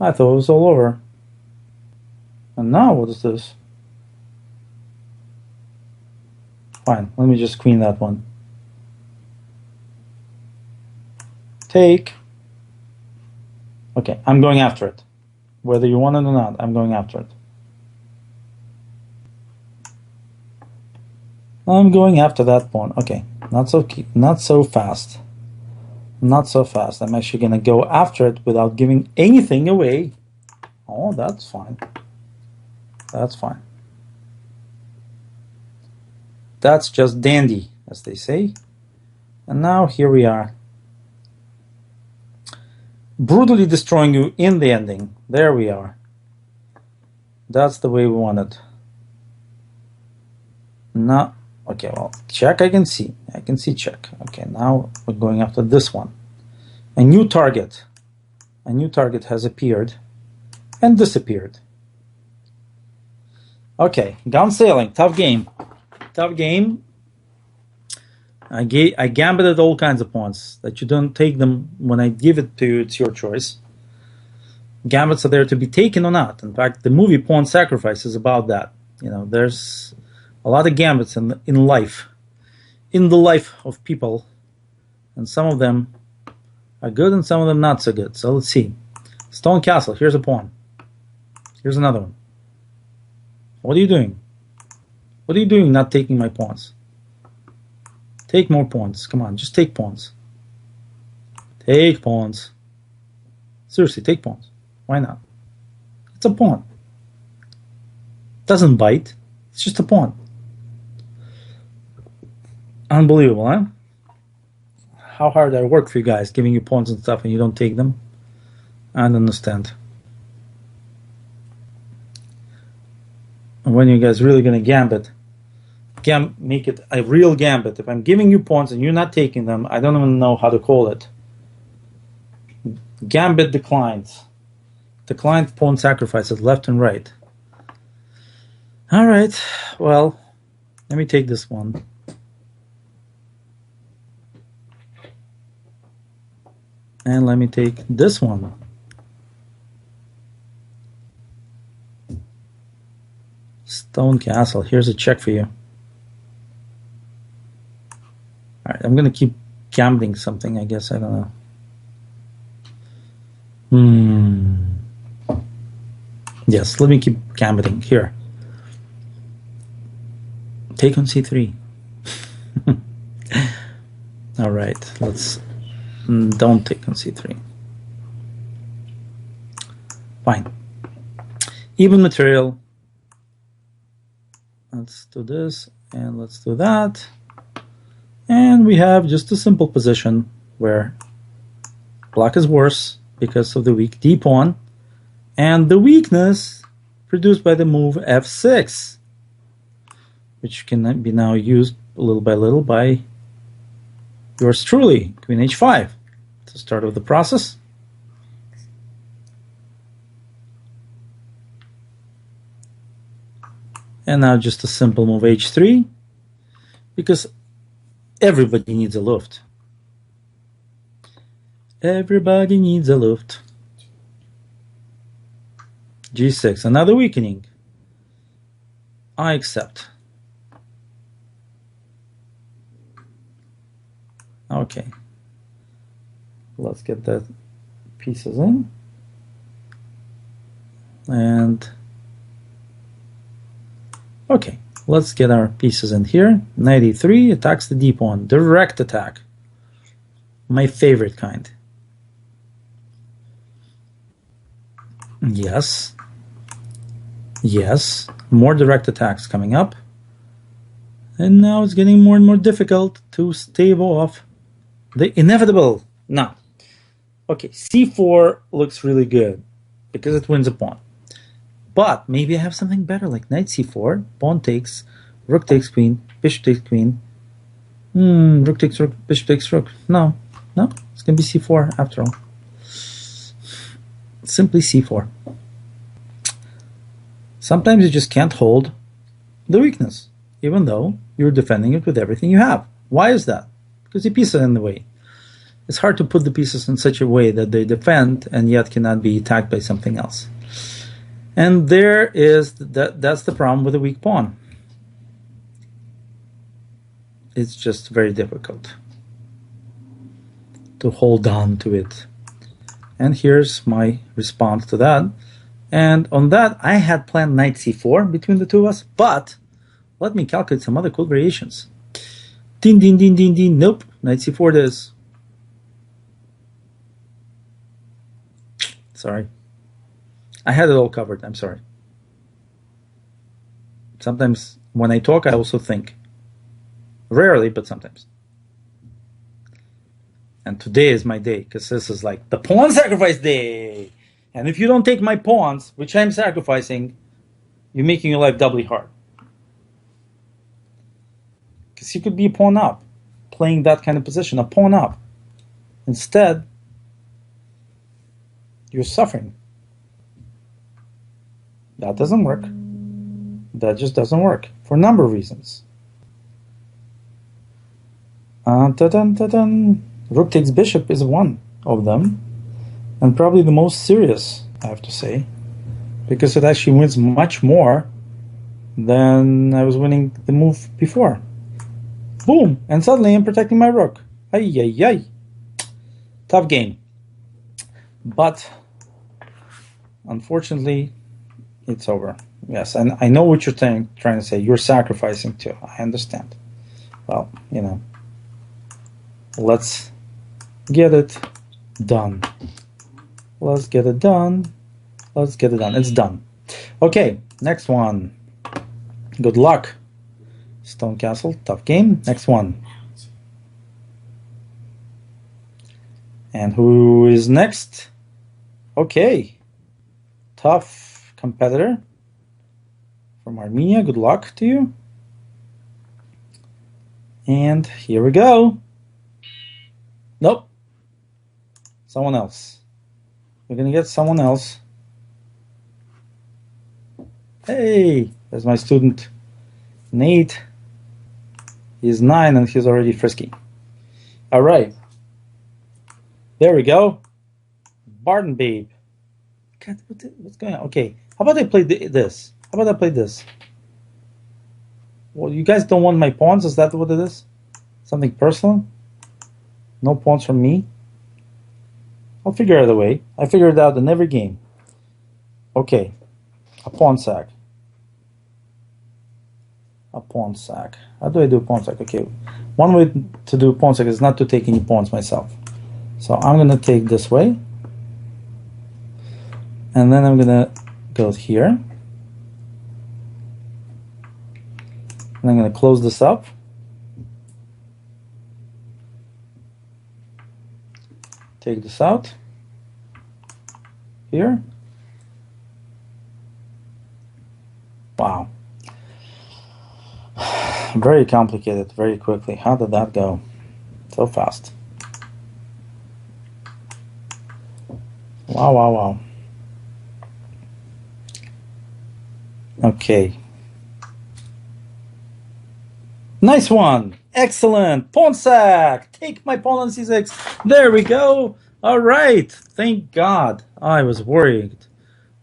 I thought it was all over. And now what is this? Fine, let me just queen that one. Take. Okay, I'm going after it. Whether you want it or not, I'm going after it. I'm going after that pawn. Okay, not so fast. Not so fast. I'm actually going to go after it without giving anything away. Oh, that's fine. That's fine. That's just dandy, as they say. And now here we are. Brutally destroying you in the ending. There we are. That's the way we want it. Now, okay, well, check I can see. I can see check. Okay, now we're going after this one. A new target. A new target has appeared and disappeared. Okay, gone sailing. Tough game. Tough game. I gambited all kinds of pawns that you don't take them when I give it to you. It's your choice. Gambits are there to be taken or not. In fact, the movie Pawn Sacrifice is about that. You know, there's a lot of gambits in life, in the life of people, and some of them are good and some of them not so good. So let's see. Stone Castle. Here's a pawn. Here's another one. What are you doing? What are you doing not taking my pawns? Take more pawns. Come on, just take pawns. Take pawns. Seriously, take pawns. Why not? It's a pawn. Doesn't bite. It's just a pawn. Unbelievable, huh? How hard I work for you guys, giving you pawns and stuff, and you don't take them. I don't understand. And when you guys really gonna gambit, make it a real gambit. If I'm giving you pawns and you're not taking them, I don't even know how to call it. Gambit declines. Declined pawn sacrifices left and right. All right. Well, let me take this one. And let me take this one. Stone Castle. Here's a check for you. All right. I'm going to keep gambling something, I guess. I don't know. Yes, let me keep gambling. Here. Take on c3. All right. Let's... don't take on c3. Fine. Even material. Let's do this and let's do that. And we have just a simple position where black is worse because of the weak d pawn and the weakness produced by the move f6, which can be now used little by little by yours truly, queen h5. It's the start of the process. And now just a simple move h3, because everybody needs a luft. Everybody needs a luft. g6, another weakening. I accept. Okay. Let's get the pieces in. And okay, let's get our pieces in here. Knight e3 attacks the d pawn. Direct attack. My favorite kind. Yes. Yes. More direct attacks coming up. And now it's getting more and more difficult to stave off the inevitable. Now, okay, c4 looks really good because it wins a pawn. But maybe I have something better, like knight c4, pawn takes, rook takes queen, bishop takes queen. Rook takes rook, bishop takes rook. No, it's going to be c4 after all. Simply c4. Sometimes you just can't hold the weakness, even though you're defending it with everything you have. Why is that? Because the pieces are in the way. It's hard to put the pieces in such a way that they defend and yet cannot be attacked by something else. And there is that's the problem with a weak pawn. It's just very difficult to hold on to it. And here's my response to that. And on that, I had planned knight c4 between the two of us, but let me calculate some other cool variations. Ding, ding, ding, ding, ding. Nope, knight c4 it is. Sorry. I had it all covered. I'm sorry. Sometimes when I talk, I also think. Rarely, but sometimes. And today is my day, because this is like the pawn sacrifice day. And if you don't take my pawns, which I'm sacrificing, you're making your life doubly hard. Because you could be a pawn up, playing that kind of position, a pawn up. Instead, you're suffering. That doesn't work. That just doesn't work for a number of reasons. Ta-dun, ta-dun. Rook takes bishop is one of them, and probably the most serious, I have to say, because it actually wins much more than I was winning the move before. Boom! And suddenly I'm protecting my rook. Ay, ay, ay. Tough game. But unfortunately, it's over. Yes, and I know what you're trying to say. You're sacrificing too. I understand. Well, let's get it done. Let's get it done. Let's get it done. It's done. Okay, next one. Good luck. Stone Castle, tough game. Next one. And who is next? Okay. Tough competitor from Armenia. Good luck to you. And here we go. Nope. Someone else. We're going to get someone else. Hey, there's my student, Nate. He's 9 and he's already frisky. All right. There we go. Barton Babe. God, what's going on? Okay. How about I play this? How about I play this? Well, you guys don't want my pawns? Is that what it is? Something personal? No pawns from me? I'll figure out a way. I figure it out in every game. Okay. A pawn sack. A pawn sack. How do I do a pawn sack? Okay. One way to do a pawn sack is not to take any pawns myself. So I'm going to take this way. And then I'm going to go here. And I'm going to close this up. Take this out. Here. Wow. Very complicated, very quickly. How did that go? So fast. Wow, wow, wow. Okay. Nice one. Excellent. Pawn sack. Take my pawn on c6. There we go. All right. Thank God. I was worried.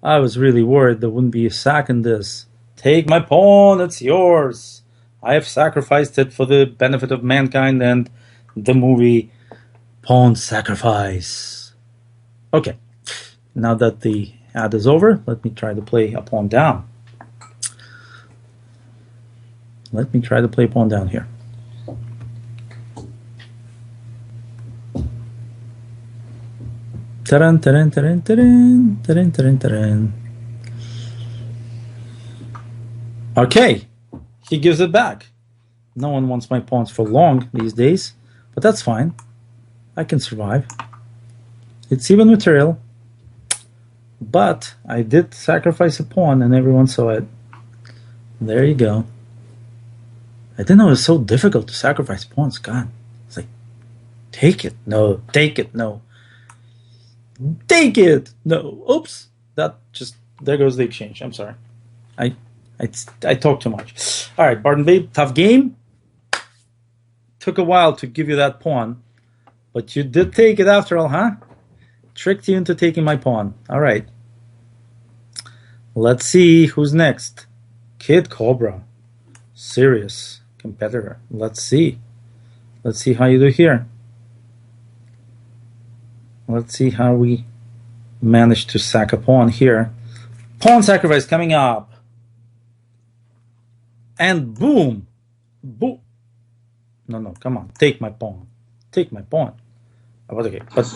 I was really worried there wouldn't be a sack in this. Take my pawn. It's yours. I have sacrificed it for the benefit of mankind and the movie Pawn Sacrifice. Okay. Now that the ad is over, let me try to play a pawn down. Let me try to play pawn down here. Ta-ran, ta-ran, ta-ran, ta-ran, ta-ran, ta-ran, ta-ran. Okay, he gives it back. No one wants my pawns for long these days, but that's fine. I can survive. It's even material. But I did sacrifice a pawn and everyone saw it. There you go. I didn't know it was so difficult to sacrifice pawns. God, it's like, take it. No, take it. No. Take it. No. Oops. There goes the exchange. I'm sorry. I talk too much. All right, Barton Babe, tough game. Took a while to give you that pawn, but you did take it after all, huh? Tricked you into taking my pawn. All right. Let's see who's next. Kid Cobra. Serious competitor. Let's see. Let's see how you do here. Let's see how we manage to sack a pawn here. Pawn sacrifice coming up. And boom. Boom. No, come on. Take my pawn. Take my pawn. Okay, but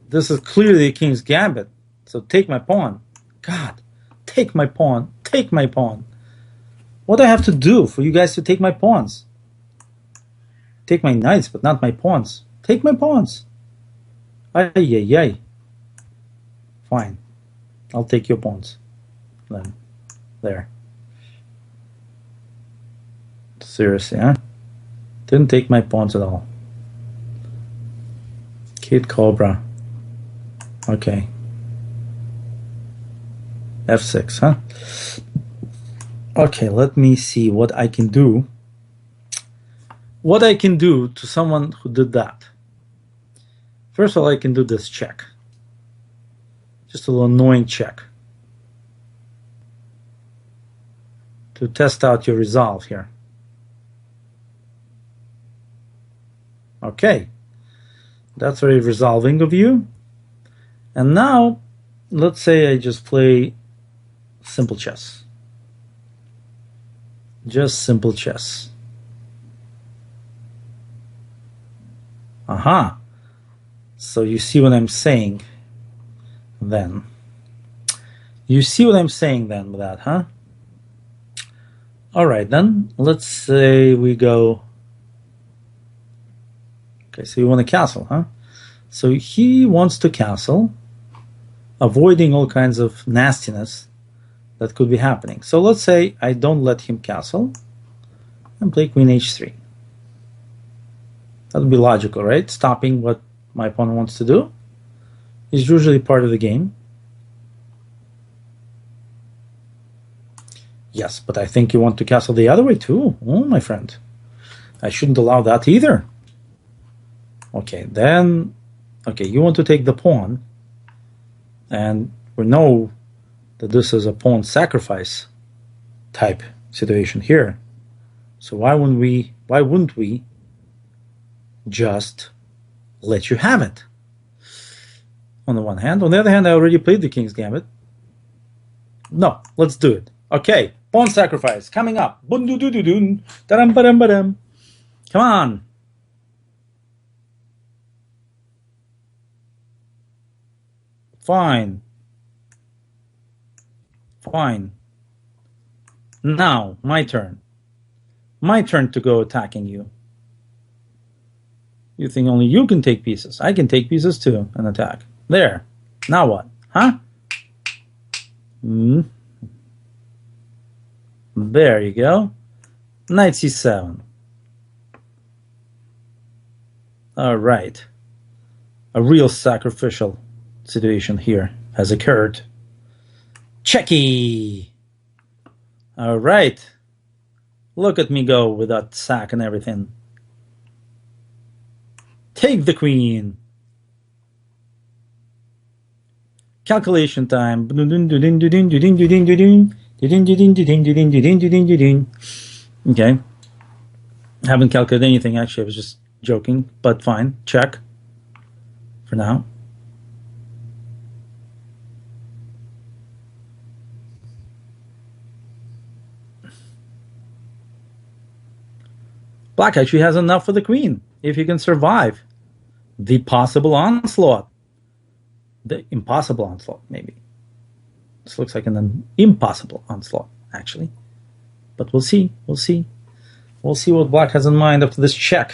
this is clearly the king's gambit. So take my pawn. God, take my pawn. Take my pawn. What do I have to do for you guys to take my pawns? Take my knights, but not my pawns. Take my pawns. Ay, ay, ay. Fine. I'll take your pawns. Then. There. Seriously, huh? Didn't take my pawns at all. Kid Cobra. Okay. F6, huh? Okay, let me see what I can do what I can do to someone who did that. First of all, I can do this check. Just a little annoying check to test out your resolve here. Okay, that's very resolving of you. And now, let's say I just play simple chess. Just simple chess. Aha. So you see what I'm saying then. You see what I'm saying then with that, huh? All right, then. Let's say we go... Okay, so you want a castle, huh? So he wants to castle, avoiding all kinds of nastiness that could be happening. So let's say I don't let him castle and play queen h3. That would be logical, right? Stopping what my opponent wants to do is usually part of the game. Yes, but I think you want to castle the other way too. Oh, my friend. I shouldn't allow that either. Okay, then... Okay, you want to take the pawn. And we know that this is a pawn sacrifice type situation here. So why wouldn't we just let you have it? On the one hand. On the other hand, I already played the King's Gambit. No, let's do it. Okay, pawn sacrifice coming up. Come on. Fine. Fine. Now, my turn. My turn to go attacking you. You think only you can take pieces. I can take pieces too and attack. There. Now what? Huh? There you go. Knight c7. All right. A real sacrificial situation here has occurred. Checky. All right. Look at me go with that sack and everything. Take the queen. Calculation time. Okay. Haven't calculated anything, actually. I was just joking, but fine. Check. For now. Black actually has enough for the queen, if he can survive the possible onslaught. The impossible onslaught, maybe. This looks like an impossible onslaught, actually. But we'll see. We'll see. We'll see what Black has in mind after this check.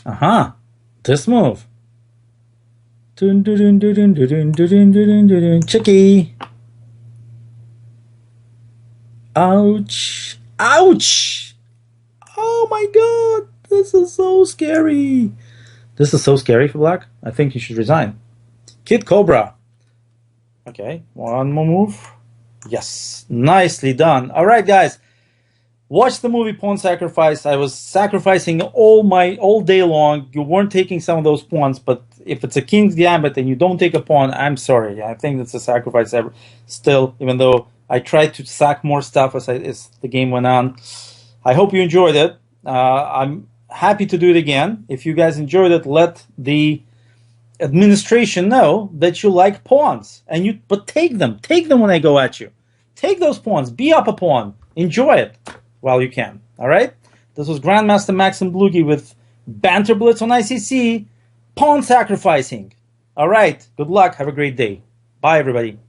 Aha! This move. Checky! Ouch! Ouch! Oh my god! This is so scary! This is so scary for Black. I think he should resign. Kid Cobra. Okay, one more move. Yes, nicely done. All right, guys. Watch the movie Pawn Sacrifice. I was sacrificing all day long. You weren't taking some of those pawns, but if it's a King's Gambit and you don't take a pawn, I'm sorry. I think that's a sacrifice still, even though I tried to sack more stuff as the game went on. I hope you enjoyed it. I'm happy to do it again. If you guys enjoyed it, let the administration know that you like pawns, but take them when I go at you. Take those pawns. Be up a pawn. Enjoy it while you can. All right. This was Grandmaster Maxim Dlugy with Banter Blitz on ICC. Pawn sacrificing. All right. Good luck. Have a great day. Bye, everybody.